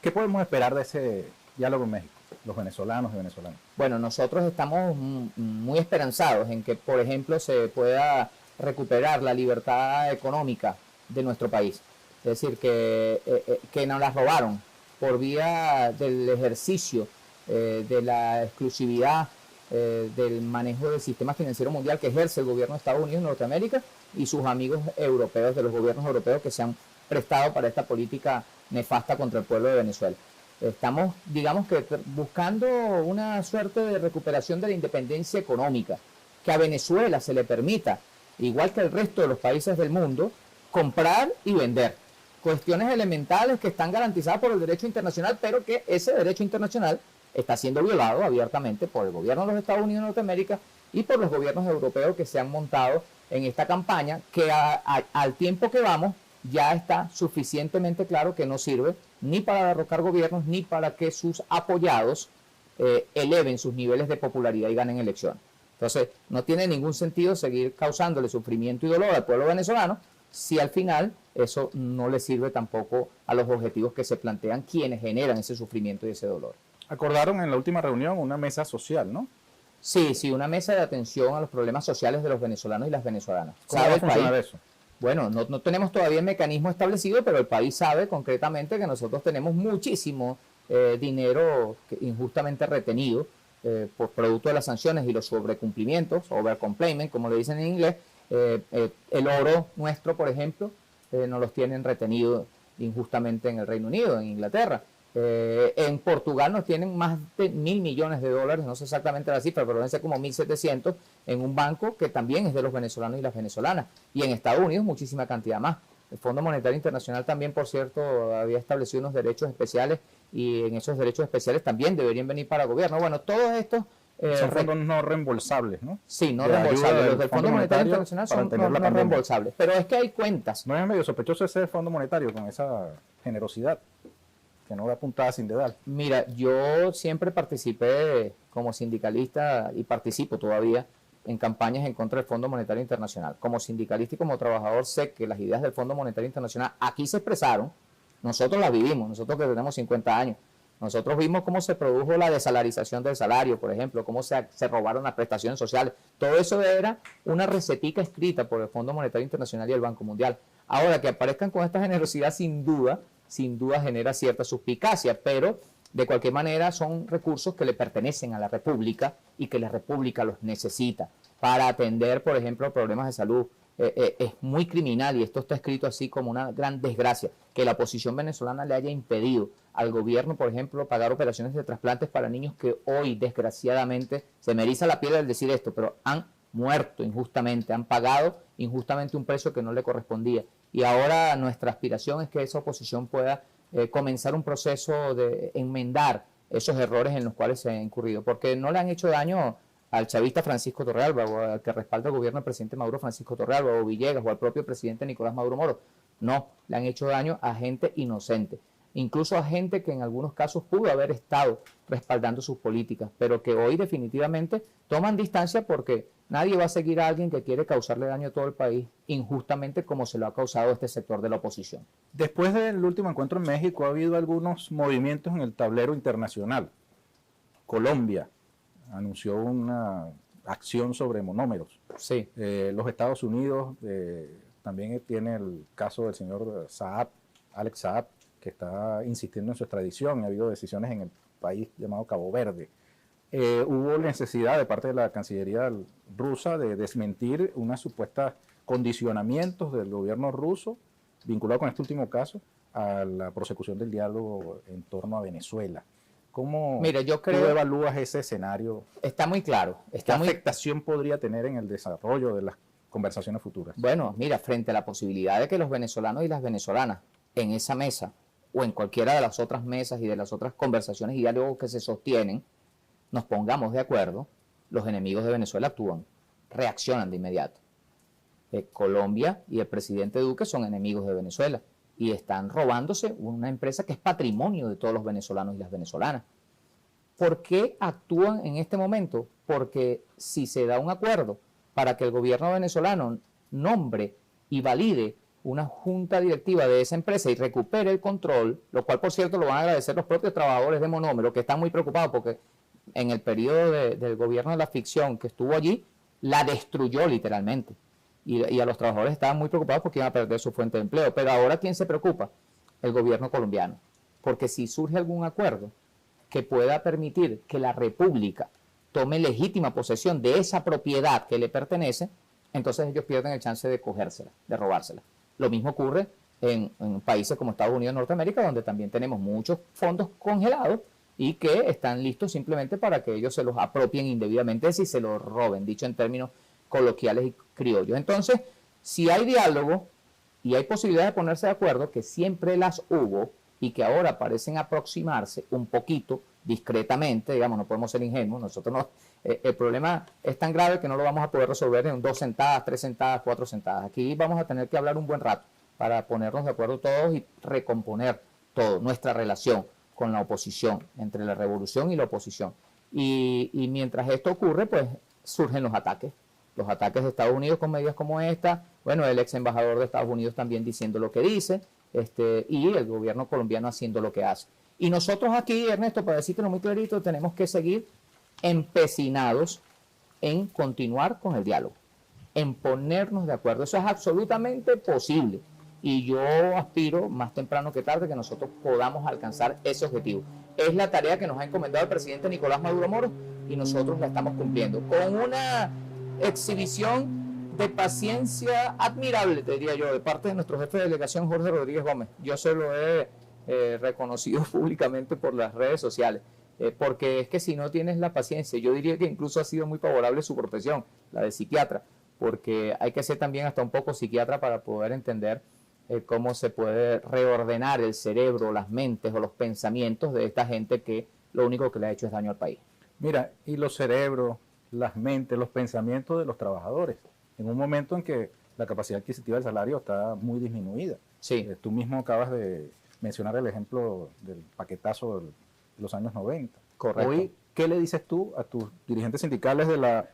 Speaker 1: ¿Qué podemos esperar de ese diálogo en México, los venezolanos y venezolanas?
Speaker 2: Bueno, nosotros estamos muy esperanzados en que, por ejemplo, se pueda recuperar la libertad económica de nuestro país. Es decir, que nos la robaron por vía del ejercicio de la exclusividad del manejo del sistema financiero mundial que ejerce el gobierno de Estados Unidos de Norteamérica y sus amigos europeos, de los gobiernos europeos que se han prestado para esta política nefasta contra el pueblo de Venezuela. Estamos, digamos que, buscando una suerte de recuperación de la independencia económica, que a Venezuela se le permita, igual que al resto de los países del mundo, comprar y vender. Cuestiones elementales que están garantizadas por el derecho internacional, pero que ese derecho internacional está siendo violado abiertamente por el gobierno de los Estados Unidos de Norteamérica y por los gobiernos europeos que se han montado en esta campaña, que al tiempo que vamos ya está suficientemente claro que no sirve ni para derrocar gobiernos ni para que sus apoyados eleven sus niveles de popularidad y ganen elecciones. Entonces, no tiene ningún sentido seguir causándole sufrimiento y dolor al pueblo venezolano si al final eso no le sirve tampoco a los objetivos que se plantean quienes generan ese sufrimiento y ese dolor.
Speaker 1: Acordaron en la última reunión una mesa social, ¿no?
Speaker 2: Sí, una mesa de atención a los problemas sociales de los venezolanos y las venezolanas.
Speaker 1: ¿Cómo va a funcionar eso?
Speaker 2: Bueno, no tenemos todavía el mecanismo establecido, pero el país sabe concretamente que nosotros tenemos muchísimo dinero injustamente retenido por producto de las sanciones y los sobrecumplimientos, overcomplainment, como le dicen en inglés. El oro nuestro, por ejemplo, nos los tienen retenido injustamente en el Reino Unido, en Inglaterra. En Portugal nos tienen más de $1.000 millones, no sé exactamente la cifra, pero deben ser como 1.700 en un banco que también es de los venezolanos y las venezolanas. Y en Estados Unidos muchísima cantidad más. El Fondo Monetario Internacional también, por cierto, había establecido unos derechos especiales y en esos derechos especiales también deberían venir para el gobierno. Bueno, todos estos...
Speaker 1: son fondos no reembolsables, ¿no?
Speaker 2: Sí, no reembolsables. Los del Fondo Monetario Internacional son no reembolsables. Pero es que hay cuentas.
Speaker 1: ¿No es medio sospechoso ese Fondo Monetario con esa generosidad que no da puntada sin dedal?
Speaker 2: Mira, yo siempre participé como sindicalista y participo todavía en campañas en contra del Fondo Monetario Internacional. Como sindicalista y como trabajador sé que las ideas del Fondo Monetario Internacional aquí se expresaron, nosotros las vivimos, nosotros que tenemos 50 años. Nosotros vimos cómo se produjo la desalarización del salario, por ejemplo, cómo se robaron las prestaciones sociales. Todo eso era una recetica escrita por el Fondo Monetario Internacional y el Banco Mundial. Ahora, que aparezcan con esta generosidad sin duda genera cierta suspicacia, pero de cualquier manera son recursos que le pertenecen a la República y que la República los necesita para atender, por ejemplo, problemas de salud. Es muy criminal, y esto está escrito así como una gran desgracia, que la oposición venezolana le haya impedido al gobierno, por ejemplo, pagar operaciones de trasplantes para niños que hoy, desgraciadamente, se me eriza la piel al decir esto, pero han muerto injustamente, han pagado injustamente un precio que no le correspondía. Y ahora nuestra aspiración es que esa oposición pueda comenzar un proceso de enmendar esos errores en los cuales se ha incurrido, porque no le han hecho daño al chavista Francisco Torrealba o al que respalda el gobierno del presidente Maduro, Francisco Torrealba, o Villegas, o al propio presidente Nicolás Maduro Moro. No, le han hecho daño a gente inocente, incluso a gente que en algunos casos pudo haber estado respaldando sus políticas, pero que hoy definitivamente toman distancia porque nadie va a seguir a alguien que quiere causarle daño a todo el país injustamente como se lo ha causado este sector de la oposición.
Speaker 1: Después del último encuentro en México ha habido algunos movimientos en el tablero internacional. Colombia anunció una acción sobre monómeros.
Speaker 2: Sí.
Speaker 1: Los Estados Unidos también tiene el caso del señor Saab, Alex Saab, que está insistiendo en su extradición. Ha habido decisiones en el país llamado Cabo Verde. Hubo necesidad de parte de la Cancillería rusa de desmentir unas supuestas condicionamientos del gobierno ruso vinculado con este último caso a la prosecución del diálogo en torno a Venezuela. ¿Cómo tú evalúas ese escenario?
Speaker 2: Está muy claro.
Speaker 1: ¿Qué afectación podría tener en el desarrollo de las conversaciones futuras?
Speaker 2: Bueno, mira, frente a la posibilidad de que los venezolanos y las venezolanas en esa mesa o en cualquiera de las otras mesas y de las otras conversaciones y diálogos que se sostienen, nos pongamos de acuerdo, los enemigos de Venezuela actúan, reaccionan de inmediato. Colombia y el presidente Duque son enemigos de Venezuela y están robándose una empresa que es patrimonio de todos los venezolanos y las venezolanas. ¿Por qué actúan en este momento? Porque si se da un acuerdo para que el gobierno venezolano nombre y valide una junta directiva de esa empresa y recupere el control, lo cual por cierto lo van a agradecer los propios trabajadores de Monómero, que están muy preocupados porque en el periodo del gobierno de la ficción que estuvo allí, la destruyó literalmente. Y a los trabajadores estaban muy preocupados porque iban a perder su fuente de empleo. Pero ahora, ¿quién se preocupa? El gobierno colombiano. Porque si surge algún acuerdo que pueda permitir que la República tome legítima posesión de esa propiedad que le pertenece, entonces ellos pierden el chance de cogérsela, de robársela. Lo mismo ocurre en países como Estados Unidos y Norteamérica, donde también tenemos muchos fondos congelados y que están listos simplemente para que ellos se los apropien indebidamente, si se los roben, dicho en términos coloquiales y criollos. Entonces, si hay diálogo y hay posibilidad de ponerse de acuerdo, que siempre las hubo y que ahora parecen aproximarse un poquito discretamente, digamos, no podemos ser ingenuos, nosotros no, el problema es tan grave que no lo vamos a poder resolver en 2 sentadas, 3 sentadas, 4 sentadas. Aquí vamos a tener que hablar un buen rato para ponernos de acuerdo todos y recomponer todo, nuestra relación con la oposición, entre la revolución y la oposición. Y mientras esto ocurre, pues surgen los ataques de Estados Unidos con medidas como esta, bueno, el ex embajador de Estados Unidos también diciendo lo que dice, y el gobierno colombiano haciendo lo que hace. Y nosotros aquí, Ernesto, para decírtelo muy clarito, tenemos que seguir empecinados en continuar con el diálogo, en ponernos de acuerdo. Eso es absolutamente posible. Y yo aspiro, más temprano que tarde, que nosotros podamos alcanzar ese objetivo. Es la tarea que nos ha encomendado el presidente Nicolás Maduro Moros y nosotros la estamos cumpliendo. Con una exhibición de paciencia admirable, te diría yo, de parte de nuestro jefe de delegación, Jorge Rodríguez Gómez. Yo se lo he reconocido públicamente por las redes sociales, porque es que si no tienes la paciencia, yo diría que incluso ha sido muy favorable su profesión, la de psiquiatra, porque hay que ser también hasta un poco psiquiatra para poder entender cómo se puede reordenar el cerebro, las mentes o los pensamientos de esta gente que lo único que le ha hecho es daño al país.
Speaker 1: Mira, y los cerebros, las mentes, los pensamientos de los trabajadores, en un momento en que la capacidad adquisitiva del salario está muy disminuida.
Speaker 2: Sí.
Speaker 1: Tú mismo acabas de mencionar el ejemplo del paquetazo de los años 90.
Speaker 2: Correcto.
Speaker 1: Hoy, ¿qué le dices tú a tus dirigentes sindicales de la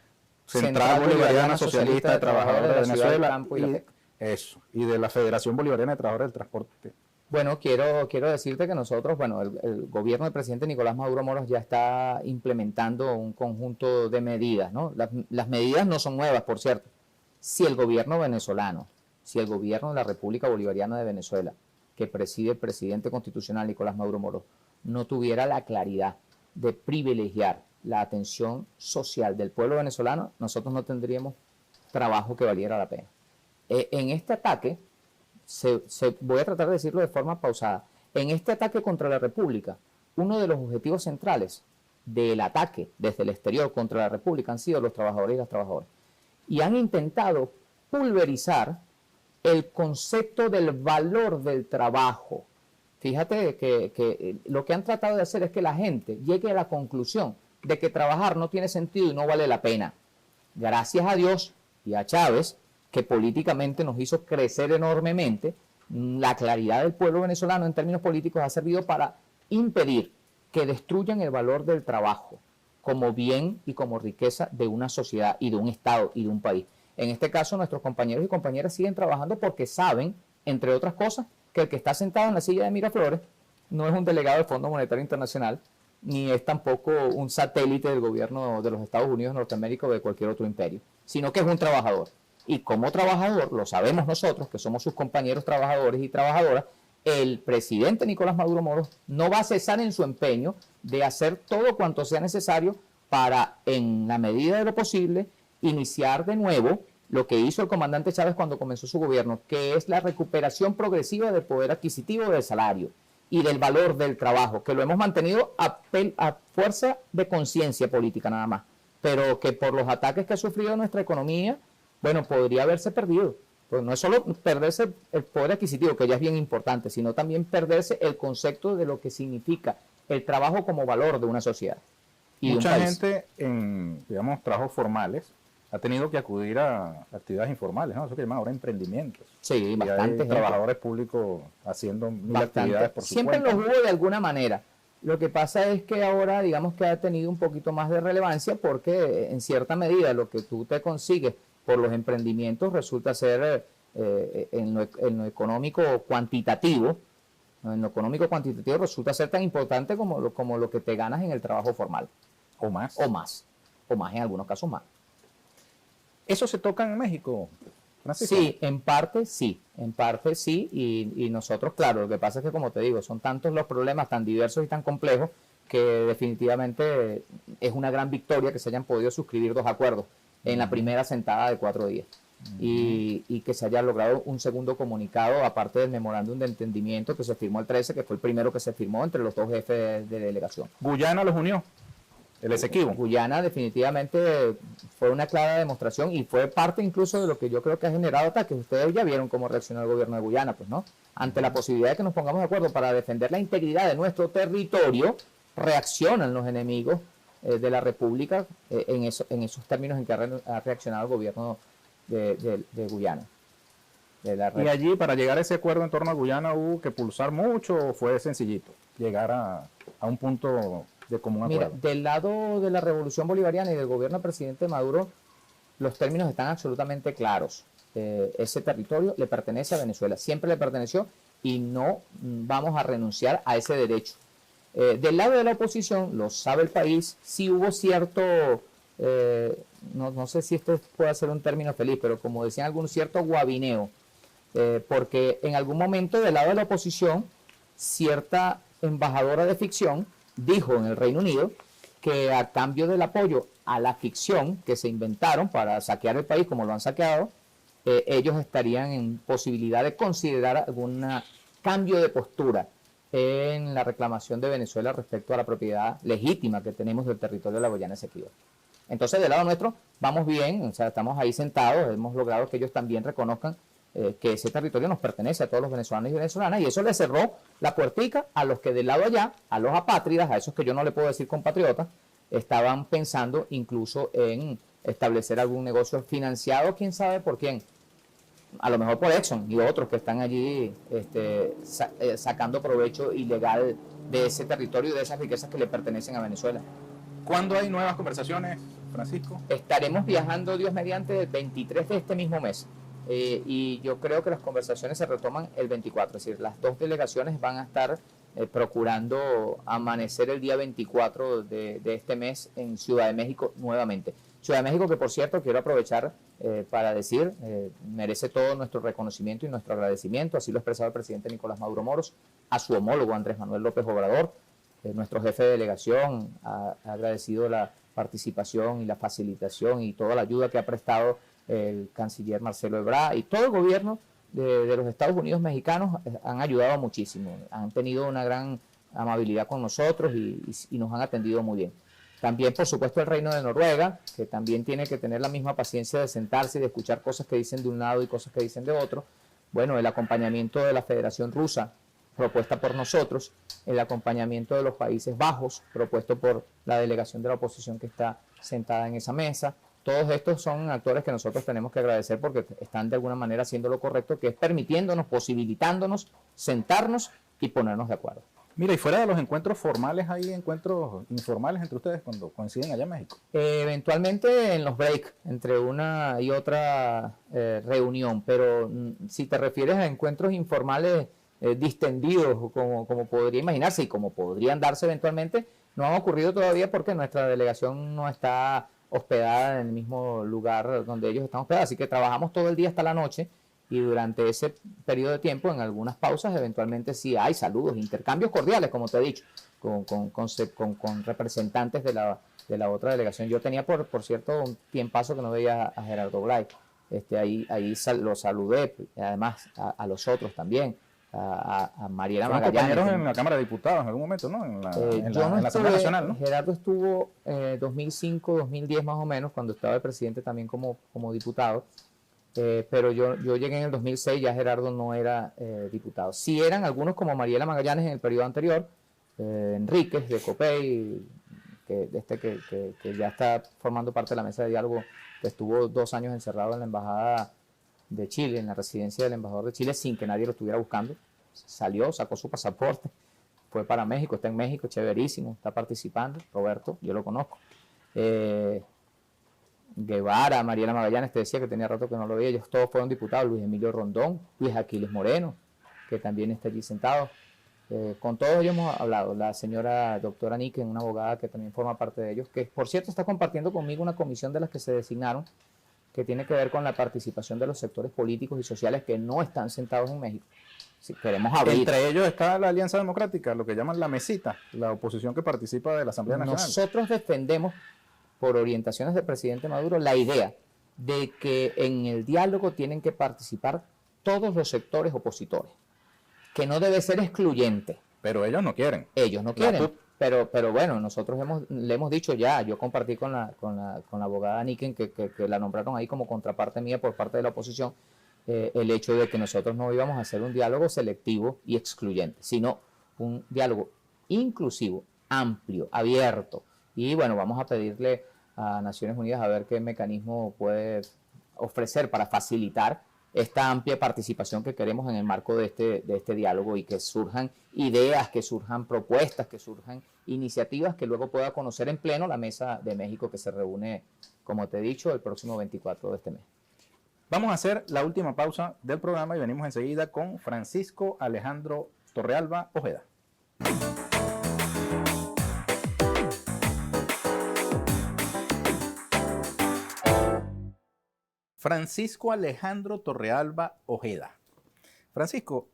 Speaker 1: Central Bolivariana Socialista de Trabajadores de Venezuela y de la Federación Bolivariana de Trabajadores del Transporte?
Speaker 2: Bueno, quiero decirte que nosotros, bueno, el gobierno del presidente Nicolás Maduro Moros ya está implementando un conjunto de medidas, ¿no? Las medidas no son nuevas, por cierto. Si el gobierno venezolano, si el gobierno de la República Bolivariana de Venezuela, que preside el presidente constitucional Nicolás Maduro Moros, no tuviera la claridad de privilegiar la atención social del pueblo venezolano, nosotros no tendríamos trabajo que valiera la pena. En este ataque, voy a tratar de decirlo de forma pausada, en este ataque contra la República, uno de los objetivos centrales del ataque desde el exterior contra la República han sido los trabajadores y las trabajadoras. Y han intentado pulverizar el concepto del valor del trabajo. Fíjate que lo que han tratado de hacer es que la gente llegue a la conclusión de que trabajar no tiene sentido y no vale la pena. Gracias a Dios y a Chávez, que políticamente nos hizo crecer enormemente, la claridad del pueblo venezolano en términos políticos ha servido para impedir que destruyan el valor del trabajo como bien y como riqueza de una sociedad y de un Estado y de un país. En este caso, nuestros compañeros y compañeras siguen trabajando porque saben, entre otras cosas, que el que está sentado en la silla de Miraflores no es un delegado del Fondo Monetario Internacional, ni es tampoco un satélite del gobierno de los Estados Unidos de Norteamérica o de cualquier otro imperio, sino que es un trabajador. Y como trabajador, lo sabemos nosotros, que somos sus compañeros trabajadores y trabajadoras, el presidente Nicolás Maduro Moros no va a cesar en su empeño de hacer todo cuanto sea necesario para, en la medida de lo posible, iniciar de nuevo lo que hizo el comandante Chávez cuando comenzó su gobierno, que es la recuperación progresiva del poder adquisitivo del salario y del valor del trabajo, que lo hemos mantenido a fuerza de conciencia política nada más, pero que por los ataques que ha sufrido nuestra economía, bueno, podría haberse perdido. Pues no es solo perderse el poder adquisitivo, que ya es bien importante, sino también perderse el concepto de lo que significa el trabajo como valor de una sociedad. Y
Speaker 1: mucha gente en, digamos, trabajos formales ha tenido que acudir a actividades informales, ¿no? Eso que llaman ahora emprendimientos.
Speaker 2: Sí, bastantes
Speaker 1: trabajadores públicos haciendo mil actividades por su
Speaker 2: Siempre
Speaker 1: cuenta.
Speaker 2: los hubo de alguna manera. Lo que pasa es que ahora, digamos que ha tenido un poquito más de relevancia porque en cierta medida lo que tú te consigues por los emprendimientos resulta ser en lo económico cuantitativo, en lo económico cuantitativo resulta ser tan importante como lo que te ganas en el trabajo formal.
Speaker 1: O más.
Speaker 2: O más en algunos casos más.
Speaker 1: ¿Eso se toca en México, Francisco?
Speaker 2: Sí, en parte sí, y nosotros, claro, lo que pasa es que, como te digo, son tantos los problemas tan diversos y tan complejos que definitivamente es una gran victoria que se hayan podido suscribir 2 acuerdos en la primera sentada de 4 días. Y que se haya logrado un segundo comunicado, aparte del memorándum de entendimiento que se firmó el 13, que fue el primero que se firmó entre los 2 jefes de delegación.
Speaker 1: ¿Guyana los unió?
Speaker 3: el Esequibo.
Speaker 2: Guyana definitivamente fue una clara demostración y fue parte incluso de lo que yo creo que ha generado ataques. Ustedes ya vieron cómo reaccionó el gobierno de Guyana, pues, ¿no? Ante la posibilidad de que nos pongamos de acuerdo para defender la integridad de nuestro territorio, reaccionan los enemigos de la República en esos términos en que ha reaccionado el gobierno de Guyana.
Speaker 3: Y allí, para llegar a ese acuerdo en torno a Guyana, ¿hubo que pulsar mucho o fue sencillito llegar a un punto de común acuerdo?
Speaker 2: Mira, del lado de la Revolución Bolivariana y del gobierno del presidente Maduro, los términos están absolutamente claros. Ese territorio le pertenece a Venezuela, siempre le perteneció y no vamos a renunciar a ese derecho. Del lado de la oposición, lo sabe el país, sí hubo cierto, no sé si esto puede ser un término feliz, pero como decían algunos, cierto guabineo. Porque en algún momento del lado de la oposición, cierta embajadora de ficción dijo en el Reino Unido que a cambio del apoyo a la ficción que se inventaron para saquear el país como lo han saqueado, ellos estarían en posibilidad de considerar algún cambio de postura en la reclamación de Venezuela respecto a la propiedad legítima que tenemos del territorio de la Guayana Esequiba. Entonces, del lado nuestro, vamos bien, o sea, estamos ahí sentados, hemos logrado que ellos también reconozcan que ese territorio nos pertenece a todos los venezolanos y venezolanas, y eso le cerró la puertica a los que del lado allá, a los apátridas, a esos que yo no le puedo decir compatriotas, estaban pensando incluso en establecer algún negocio financiado, quién sabe por quién, a lo mejor por Exxon y otros que están allí sacando provecho ilegal de ese territorio y de esas riquezas que le pertenecen a Venezuela.
Speaker 3: ¿Cuándo hay nuevas conversaciones, Francisco?
Speaker 2: Estaremos viajando, Dios mediante, el 23 de este mismo mes. Y yo creo que las conversaciones se retoman el 24, es decir, las dos delegaciones van a estar procurando amanecer el día 24 de este mes en Ciudad de México nuevamente. Ciudad de México, que por cierto quiero aprovechar para decir, merece todo nuestro reconocimiento y nuestro agradecimiento, así lo ha expresado el presidente Nicolás Maduro Moros, a su homólogo Andrés Manuel López Obrador, nuestro jefe de delegación ha agradecido la participación y la facilitación y toda la ayuda que ha prestado el canciller Marcelo Ebrard y todo el gobierno de los Estados Unidos mexicanos han ayudado muchísimo, han tenido una gran amabilidad con nosotros y nos han atendido muy bien. También, por supuesto, el Reino de Noruega, que también tiene que tener la misma paciencia de sentarse y de escuchar cosas que dicen de un lado y cosas que dicen de otro. Bueno, el acompañamiento de la Federación Rusa, propuesta por nosotros, el acompañamiento de los Países Bajos, propuesto por la delegación de la oposición que está sentada en esa mesa. Todos estos son actores que nosotros tenemos que agradecer porque están de alguna manera haciendo lo correcto, que es permitiéndonos, posibilitándonos, sentarnos y ponernos de acuerdo.
Speaker 3: Mira, y fuera de los encuentros formales, ¿hay encuentros informales entre ustedes cuando coinciden allá en México?
Speaker 2: Eventualmente en los breaks, entre una y otra reunión, pero si te refieres a encuentros informales distendidos, como podría imaginarse y como podrían darse eventualmente, no han ocurrido todavía porque nuestra delegación no está hospedada en el mismo lugar donde ellos están hospedados, así que trabajamos todo el día hasta la noche y durante ese periodo de tiempo, en algunas pausas, eventualmente sí hay saludos, intercambios cordiales, como te he dicho, con representantes de la otra delegación. Yo tenía, por cierto, un tiempazo que no veía a Gerardo Blay, ahí lo saludé, además a los otros también, a Mariela Magallanes.
Speaker 3: Compañeros en la Cámara de Diputados en algún momento, ¿no? En la Asamblea Nacional, ¿no?
Speaker 2: Gerardo estuvo 2005, 2010 más o menos, cuando estaba el presidente también como diputado. Pero yo llegué en el 2006, ya Gerardo no era diputado. Sí eran algunos como Mariela Magallanes en el periodo anterior, Enríquez de Copey, que ya está formando parte de la mesa de diálogo, que estuvo 2 años encerrado en la embajada de Chile, en la residencia del embajador de Chile, sin que nadie lo estuviera buscando. Salió, sacó su pasaporte, fue para México, está en México, chéverísimo, está participando. Roberto, yo lo conozco. Guevara, Mariela Magallanes, te decía que tenía rato que no lo veía, ellos todos fueron diputados, Luis Emilio Rondón, Luis Aquiles Moreno, que también está allí sentado. Con todos ellos hemos hablado, la señora doctora Niken, una abogada que también forma parte de ellos, que por cierto está compartiendo conmigo una comisión de las que se designaron, que tiene que ver con la participación de los sectores políticos y sociales que no están sentados en México. Si queremos abrir.
Speaker 3: Entre ellos está la Alianza Democrática, lo que llaman la mesita, la oposición que participa de la Asamblea Nacional.
Speaker 2: Nosotros defendemos, por orientaciones del presidente Maduro, la idea de que en el diálogo tienen que participar todos los sectores opositores, que no debe ser excluyente.
Speaker 3: Pero ellos no quieren.
Speaker 2: Ellos no quieren, pero bueno, nosotros le hemos dicho ya, yo compartí con la abogada Niken, que la nombraron ahí como contraparte mía por parte de la oposición, el hecho de que nosotros no íbamos a hacer un diálogo selectivo y excluyente, sino un diálogo inclusivo, amplio, abierto. Y bueno, vamos a pedirle a Naciones Unidas a ver qué mecanismo puede ofrecer para facilitar esta amplia participación que queremos en el marco de este diálogo, y que surjan ideas, que surjan propuestas, que surjan iniciativas que luego pueda conocer en pleno la Mesa de México, que se reúne, como te he dicho, el próximo 24 de este mes.
Speaker 3: Vamos a hacer la última pausa del programa y venimos enseguida con Francisco Alejandro Torrealba Ojeda. Francisco Alejandro Torrealba Ojeda. Francisco,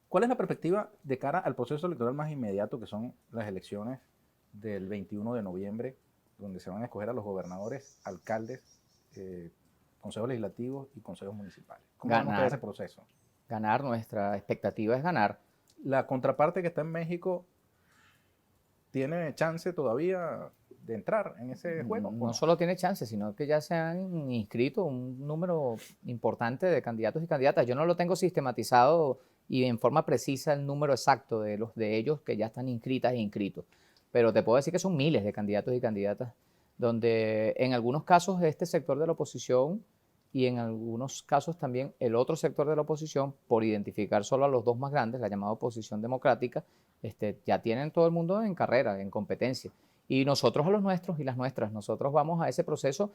Speaker 3: ¿cuál es la perspectiva de cara al proceso electoral más inmediato, que son las elecciones del 21 de noviembre, donde se van a escoger a los gobernadores, alcaldes, consejos legislativos y consejos municipales? ¿Cómo vamos a ver ese proceso?
Speaker 2: Ganar, nuestra expectativa es ganar.
Speaker 3: La contraparte que está en México tiene chance todavía de entrar en ese juego.
Speaker 2: No solo tiene chance, sino que ya se han inscrito un número importante de candidatos y candidatas. Yo no lo tengo sistematizado y en forma precisa el número exacto de ellos que ya están inscritas e inscritos, pero te puedo decir que son miles de candidatos y candidatas, donde en algunos casos este sector de la oposición y en algunos casos también el otro sector de la oposición, por identificar solo a los dos más grandes, la llamada oposición democrática, ya tienen todo el mundo en carrera, en competencia. Y nosotros a los nuestros y las nuestras, nosotros vamos a ese proceso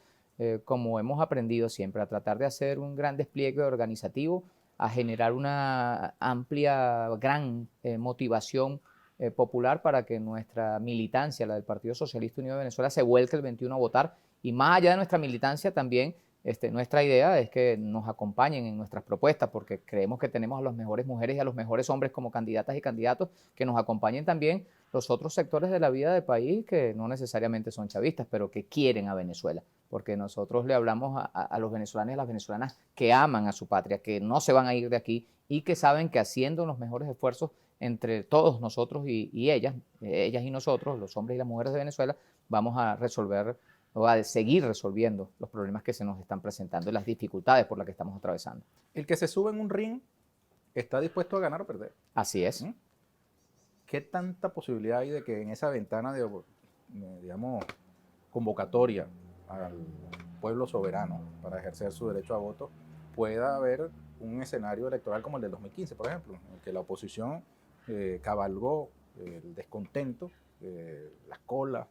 Speaker 2: como hemos aprendido siempre, a tratar de hacer un gran despliegue organizativo, a generar una amplia, gran motivación popular para que nuestra militancia, la del Partido Socialista Unido de Venezuela, se vuelque el 21 a votar. Y más allá de nuestra militancia también, nuestra idea es que nos acompañen en nuestras propuestas, porque creemos que tenemos a las mejores mujeres y a los mejores hombres como candidatas y candidatos, que nos acompañen también los otros sectores de la vida del país que no necesariamente son chavistas, pero que quieren a Venezuela, porque nosotros le hablamos a los venezolanos y a las venezolanas que aman a su patria, que no se van a ir de aquí y que saben que haciendo los mejores esfuerzos entre todos nosotros y ellas y nosotros, los hombres y las mujeres de Venezuela, vamos a resolver o a seguir resolviendo los problemas que se nos están presentando y las dificultades por las que estamos atravesando.
Speaker 3: El que se sube en un ring está dispuesto a ganar o perder.
Speaker 2: Así es.
Speaker 3: ¿Qué tanta posibilidad hay de que en esa ventana de, digamos, convocatoria al pueblo soberano para ejercer su derecho a voto pueda haber un escenario electoral como el del 2015, por ejemplo, en el que la oposición cabalgó el descontento, las colas,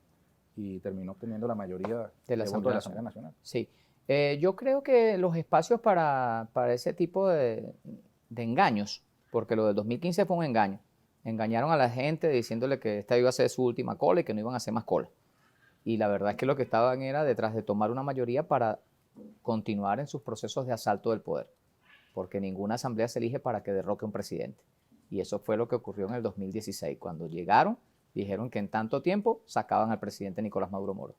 Speaker 3: y terminó obteniendo la mayoría de votos de la Asamblea Nacional?
Speaker 2: Sí. Yo creo que los espacios para ese tipo de engaños, porque lo del 2015 fue un engaño. Engañaron a la gente diciéndole que esta iba a ser su última cola y que no iban a hacer más cola. Y la verdad es que lo que estaban era detrás de tomar una mayoría para continuar en sus procesos de asalto del poder, porque ninguna asamblea se elige para que derroque a un presidente. Y eso fue lo que ocurrió en el 2016, cuando llegaron, dijeron que en tanto tiempo sacaban al presidente Nicolás Maduro Moro,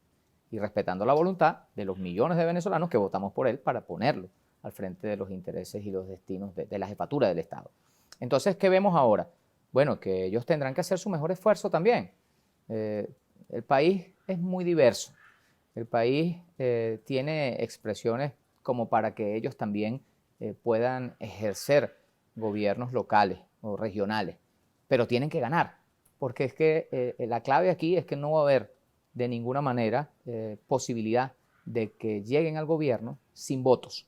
Speaker 2: y respetando la voluntad de los millones de venezolanos que votamos por él para ponerlo al frente de los intereses y los destinos de la jefatura del Estado. Entonces, ¿qué vemos ahora? Bueno, que ellos tendrán que hacer su mejor esfuerzo también. El país es muy diverso. El país tiene expresiones como para que ellos también puedan ejercer gobiernos locales o regionales, pero tienen que ganar, porque es que la clave aquí es que no va a haber de ninguna manera posibilidad de que lleguen al gobierno sin votos.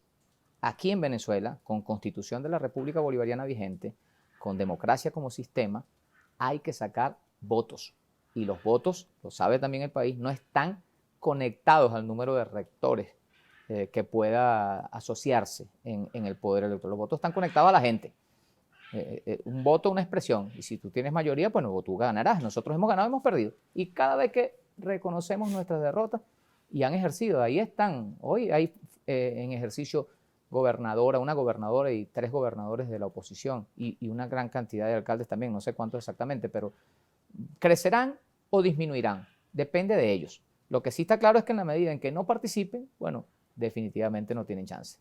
Speaker 2: Aquí en Venezuela, con Constitución de la República Bolivariana vigente, con democracia como sistema, hay que sacar votos. Y los votos, lo sabe también el país, no están conectados al número de rectores que pueda asociarse en el poder electoral. Los votos están conectados a la gente. Un voto es una expresión, y si tú tienes mayoría, pues no, tú ganarás. Nosotros hemos ganado, hemos perdido. Y cada vez que reconocemos nuestras derrotas y han ejercido, ahí están, hoy hay en ejercicio una gobernadora y 3 gobernadores de la oposición y una gran cantidad de alcaldes también, no sé cuántos exactamente, pero crecerán o disminuirán, depende de ellos. Lo que sí está claro es que en la medida en que no participen, bueno, definitivamente no tienen chance.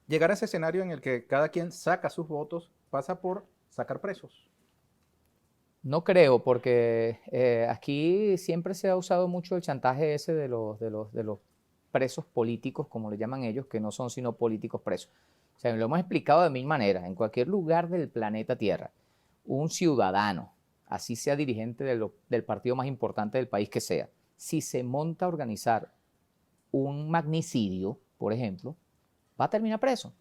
Speaker 3: Llegar a ese escenario en el que cada quien saca sus votos pasa por sacar presos.
Speaker 2: No creo, porque aquí siempre se ha usado mucho el chantaje ese de los presos políticos, como le llaman ellos, que no son sino políticos presos. O sea, lo hemos explicado de mil maneras. En cualquier lugar del planeta Tierra, un ciudadano, así sea dirigente del partido más importante del país que sea, si se monta a organizar un magnicidio, por ejemplo, va a terminar preso.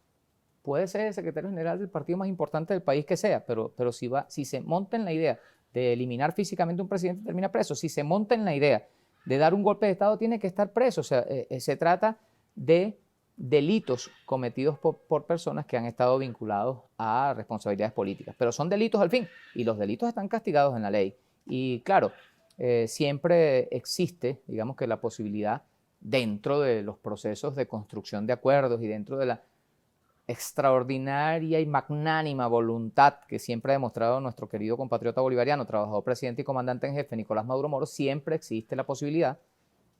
Speaker 2: Puede ser el secretario general del partido más importante del país que sea, pero si se monta en la idea de eliminar físicamente a un presidente, termina preso. Si se monta en la idea de dar un golpe de Estado, tiene que estar preso. O sea, se trata de delitos cometidos por personas que han estado vinculados a responsabilidades políticas, pero son delitos al fin, y los delitos están castigados en la ley. Y claro, siempre existe, digamos que la posibilidad, dentro de los procesos de construcción de acuerdos y dentro de la extraordinaria y magnánima voluntad que siempre ha demostrado nuestro querido compatriota bolivariano, trabajador presidente y comandante en jefe, Nicolás Maduro Moro, siempre existe la posibilidad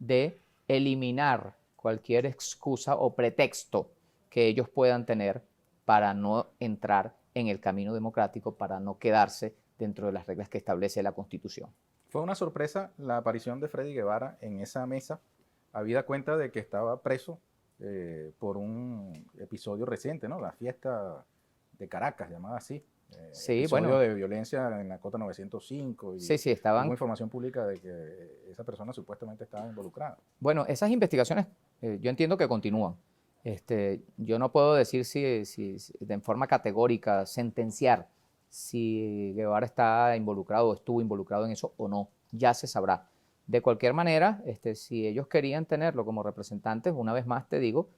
Speaker 2: de eliminar cualquier excusa o pretexto que ellos puedan tener para no entrar en el camino democrático, para no quedarse dentro de las reglas que establece la Constitución.
Speaker 3: Fue una sorpresa la aparición de Freddy Guevara en esa mesa, habida cuenta de que estaba preso por un episodio reciente, ¿no? La fiesta de Caracas, llamada así.
Speaker 2: Sí,
Speaker 3: episodio
Speaker 2: bueno,
Speaker 3: de violencia en la Cota 905 y
Speaker 2: sí,
Speaker 3: hubo
Speaker 2: estaban.
Speaker 3: información pública de que esa persona supuestamente estaba involucrada.
Speaker 2: Bueno, esas investigaciones yo entiendo que continúan. Yo no puedo decir si de forma categórica sentenciar si Guevara está involucrado o estuvo involucrado en eso o no. Ya se sabrá. De cualquier manera, si ellos querían tenerlo como representantes, una vez más te digo,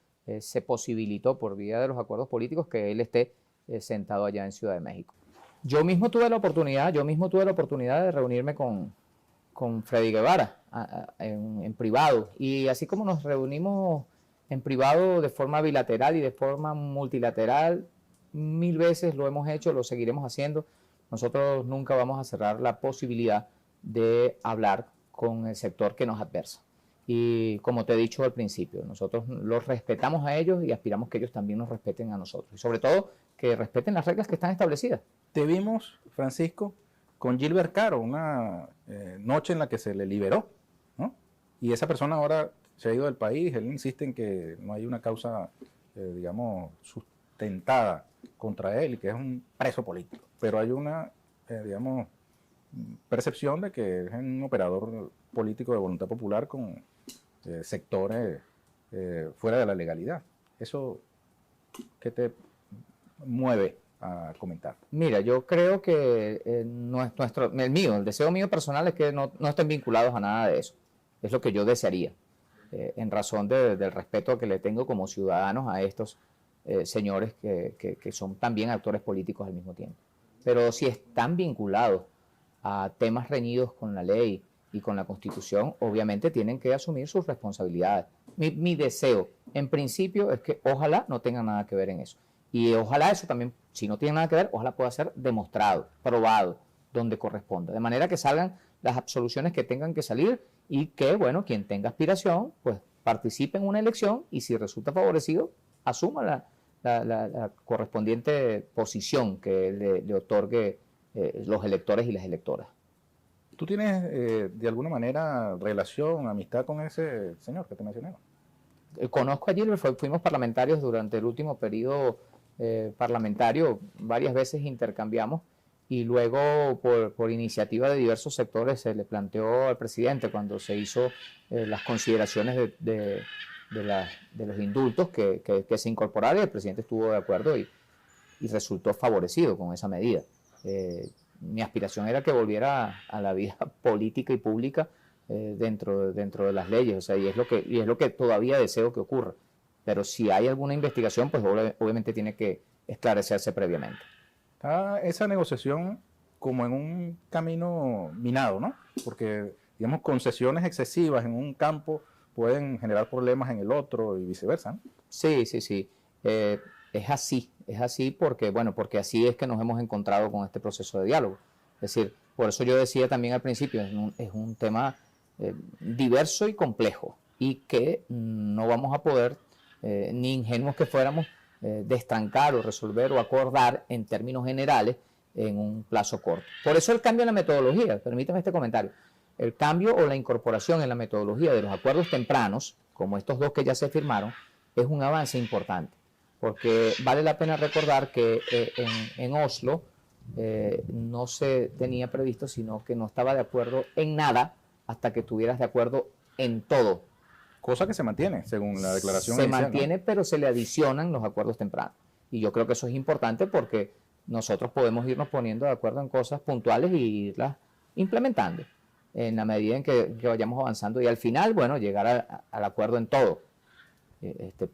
Speaker 2: se posibilitó por vía de los acuerdos políticos que él esté sentado allá en Ciudad de México. Yo mismo tuve la oportunidad de reunirme con Freddy Guevara en privado. Y así como nos reunimos en privado de forma bilateral y de forma multilateral, 1000 veces lo hemos hecho, lo seguiremos haciendo. Nosotros nunca vamos a cerrar la posibilidad de hablar con el sector que nos adversa. Y como te he dicho al principio, nosotros los respetamos a ellos y aspiramos que ellos también nos respeten a nosotros. Y sobre todo, que respeten las reglas que están establecidas.
Speaker 3: Te vimos, Francisco, con Gilbert Caro, una noche en la que se le liberó, ¿no? Y esa persona ahora se ha ido del país. Él insiste en que no hay una causa, digamos, sustentada contra él y que es un preso político. Pero hay una, digamos, percepción de que es un operador político de voluntad popular con sectores fuera de la legalidad. ¿Eso qué te mueve a comentar?
Speaker 2: Mira, yo creo que el deseo mío personal es que no estén vinculados a nada de eso. Es lo que yo desearía, en razón del respeto que le tengo como ciudadanos a estos señores que son también actores políticos al mismo tiempo. Pero si están vinculados a temas reñidos con la ley y con la Constitución, obviamente tienen que asumir sus responsabilidades. Mi deseo, en principio, es que ojalá no tengan nada que ver en eso. Y ojalá eso también, si no tiene nada que ver, ojalá pueda ser demostrado, probado, donde corresponda. De manera que salgan las absoluciones que tengan que salir y que, bueno, quien tenga aspiración, pues participe en una elección y si resulta favorecido, asuma la correspondiente posición que le otorgue los electores y las electoras.
Speaker 3: ¿Tú tienes de alguna manera relación, amistad con ese señor que te mencioné?
Speaker 2: Conozco a Gilbert, fuimos parlamentarios durante el último periodo parlamentario, varias veces intercambiamos y luego por iniciativa de diversos sectores se le planteó al presidente cuando se hizo las consideraciones de los indultos que se incorporaron y el presidente estuvo de acuerdo y resultó favorecido con esa medida. Mi aspiración era que volviera a la vida política y pública dentro de las leyes, o sea, y es lo que todavía deseo que ocurra. Pero si hay alguna investigación, pues obviamente tiene que esclarecerse previamente.
Speaker 3: Está esa negociación como en un camino minado, ¿no? Porque, digamos, concesiones excesivas en un campo pueden generar problemas en el otro y viceversa, ¿no?
Speaker 2: Sí. Es así porque así es que nos hemos encontrado con este proceso de diálogo. Es decir, por eso yo decía también al principio, es un tema diverso y complejo y que no vamos a poder, ni ingenuos que fuéramos, destrancar o resolver o acordar en términos generales en un plazo corto. Por eso el cambio en la metodología, permítame este comentario, el cambio o la incorporación en la metodología de los acuerdos tempranos, como estos dos que ya se firmaron, es un avance importante, porque vale la pena recordar que en Oslo no se tenía previsto, sino que no estaba de acuerdo en nada hasta que estuvieras de acuerdo en todo.
Speaker 3: Cosa que se mantiene, según la declaración
Speaker 2: Se
Speaker 3: inicial,
Speaker 2: mantiene,
Speaker 3: ¿no?
Speaker 2: pero se le adicionan los acuerdos tempranos. Y yo creo que eso es importante porque nosotros podemos irnos poniendo de acuerdo en cosas puntuales y irlas implementando en la medida en que vayamos avanzando. Y al final, bueno, llegar al acuerdo en todo.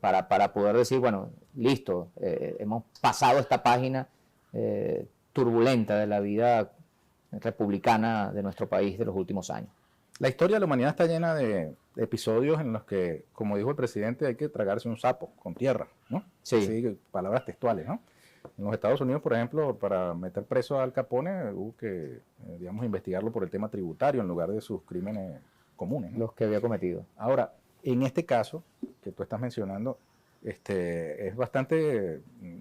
Speaker 2: Para poder decir, bueno, listo, hemos pasado esta página turbulenta de la vida republicana de nuestro país de los últimos años.
Speaker 3: La historia de la humanidad está llena de episodios en los que, como dijo el presidente, hay que tragarse un sapo con tierra, ¿no?
Speaker 2: Sí.
Speaker 3: Así, palabras textuales, ¿no? En los Estados Unidos, por ejemplo, para meter preso a Al Capone hubo que, digamos, investigarlo por el tema tributario en lugar de sus crímenes comunes, ¿no?
Speaker 2: Los que había cometido.
Speaker 3: Ahora, en este caso que tú estás mencionando, es bastante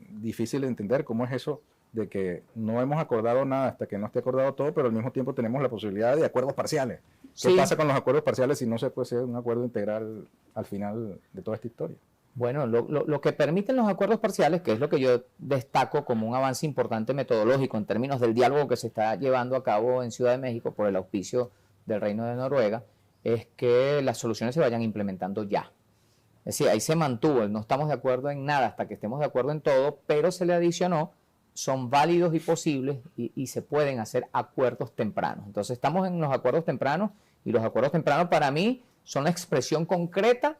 Speaker 3: difícil de entender cómo es eso de que no hemos acordado nada hasta que no esté acordado todo, pero al mismo tiempo tenemos la posibilidad de acuerdos parciales. ¿Qué
Speaker 2: Sí.
Speaker 3: pasa con los acuerdos parciales si no se puede hacer un acuerdo integral al final de toda esta historia?
Speaker 2: Bueno, lo que permiten los acuerdos parciales, que es lo que yo destaco como un avance importante metodológico en términos del diálogo que se está llevando a cabo en Ciudad de México por el auspicio del Reino de Noruega, es que las soluciones se vayan implementando ya. Es decir, ahí se mantuvo, no estamos de acuerdo en nada hasta que estemos de acuerdo en todo, pero se le adicionó, son válidos y posibles y se pueden hacer acuerdos tempranos. Entonces estamos en los acuerdos tempranos y los acuerdos tempranos para mí son la expresión concreta,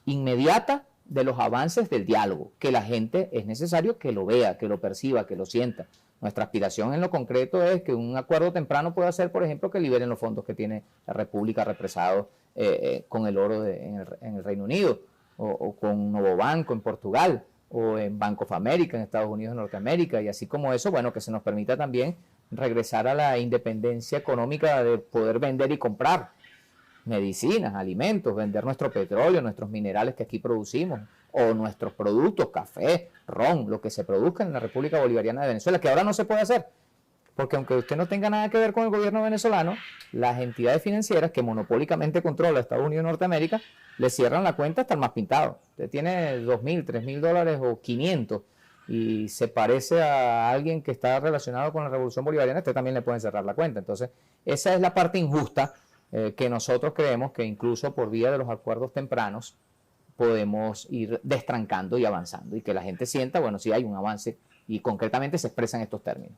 Speaker 2: inmediata de los avances del diálogo, que la gente es necesario que lo vea, que lo perciba, que lo sienta. Nuestra aspiración en lo concreto es que un acuerdo temprano pueda ser, por ejemplo, que liberen los fondos que tiene la República represados con el oro en el Reino Unido, o con Novo Banco en Portugal, o en Bank of America en Estados Unidos de Norteamérica, y así como eso, bueno, que se nos permita también regresar a la independencia económica de poder vender y comprar medicinas, alimentos, vender nuestro petróleo, nuestros minerales que aquí producimos, o nuestros productos, café, ron, lo que se produzca en la República Bolivariana de Venezuela, que ahora no se puede hacer, porque aunque usted no tenga nada que ver con el gobierno venezolano, las entidades financieras que monopólicamente controla Estados Unidos y Norteamérica, le cierran la cuenta hasta el más pintado. Usted tiene $2,000, $3,000 o 500 y se parece a alguien que está relacionado con la Revolución Bolivariana, usted también le pueden cerrar la cuenta. Entonces, esa es la parte injusta que nosotros creemos que incluso por vía de los acuerdos tempranos podemos ir destrancando y avanzando y que la gente sienta, bueno, sí hay un avance y concretamente se expresa en estos términos.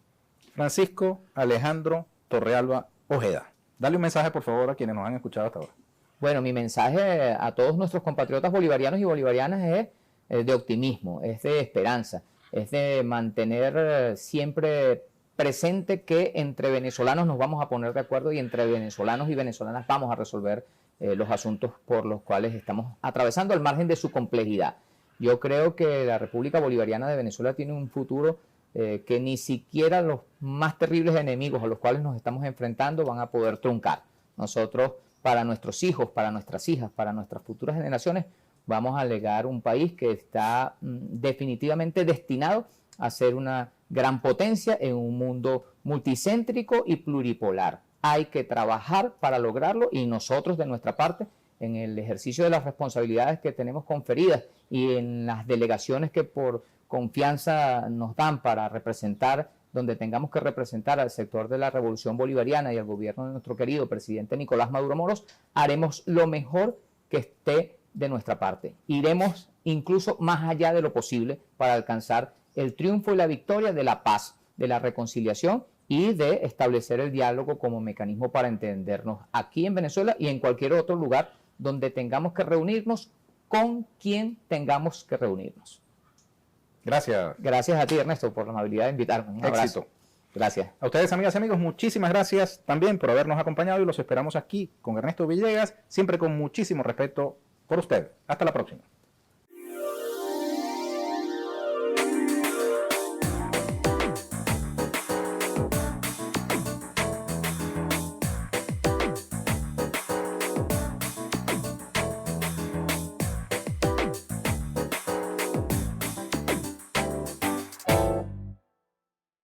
Speaker 3: Francisco Alejandro Torrealba Ojeda, dale un mensaje, por favor, a quienes nos han escuchado hasta ahora.
Speaker 2: Bueno, mi mensaje a todos nuestros compatriotas bolivarianos y bolivarianas es de optimismo, es de esperanza, es de mantener siempre presente que entre venezolanos nos vamos a poner de acuerdo y entre venezolanos y venezolanas vamos a resolver los asuntos por los cuales estamos atravesando al margen de su complejidad. Yo creo que la República Bolivariana de Venezuela tiene un futuro que ni siquiera los más terribles enemigos a los cuales nos estamos enfrentando van a poder truncar. Nosotros, para nuestros hijos, para nuestras hijas, para nuestras futuras generaciones, vamos a legar un país que está definitivamente destinado a ser una gran potencia en un mundo multicéntrico y pluripolar. Hay que trabajar para lograrlo y nosotros de nuestra parte, en el ejercicio de las responsabilidades que tenemos conferidas y en las delegaciones que por confianza nos dan para representar donde tengamos que representar al sector de la Revolución Bolivariana y al gobierno de nuestro querido presidente Nicolás Maduro Moros, haremos lo mejor que esté de nuestra parte. Iremos incluso más allá de lo posible para alcanzar el triunfo y la victoria de la paz, de la reconciliación y de establecer el diálogo como mecanismo para entendernos aquí en Venezuela y en cualquier otro lugar donde tengamos que reunirnos con quien tengamos que reunirnos.
Speaker 3: Gracias.
Speaker 2: Gracias a ti, Ernesto, por la amabilidad de invitarme. Un abrazo.
Speaker 3: Éxito.
Speaker 2: Gracias.
Speaker 3: A ustedes, amigas y amigos, muchísimas gracias también por habernos acompañado y los esperamos aquí con Ernesto Villegas, siempre con muchísimo respeto por usted. Hasta la próxima.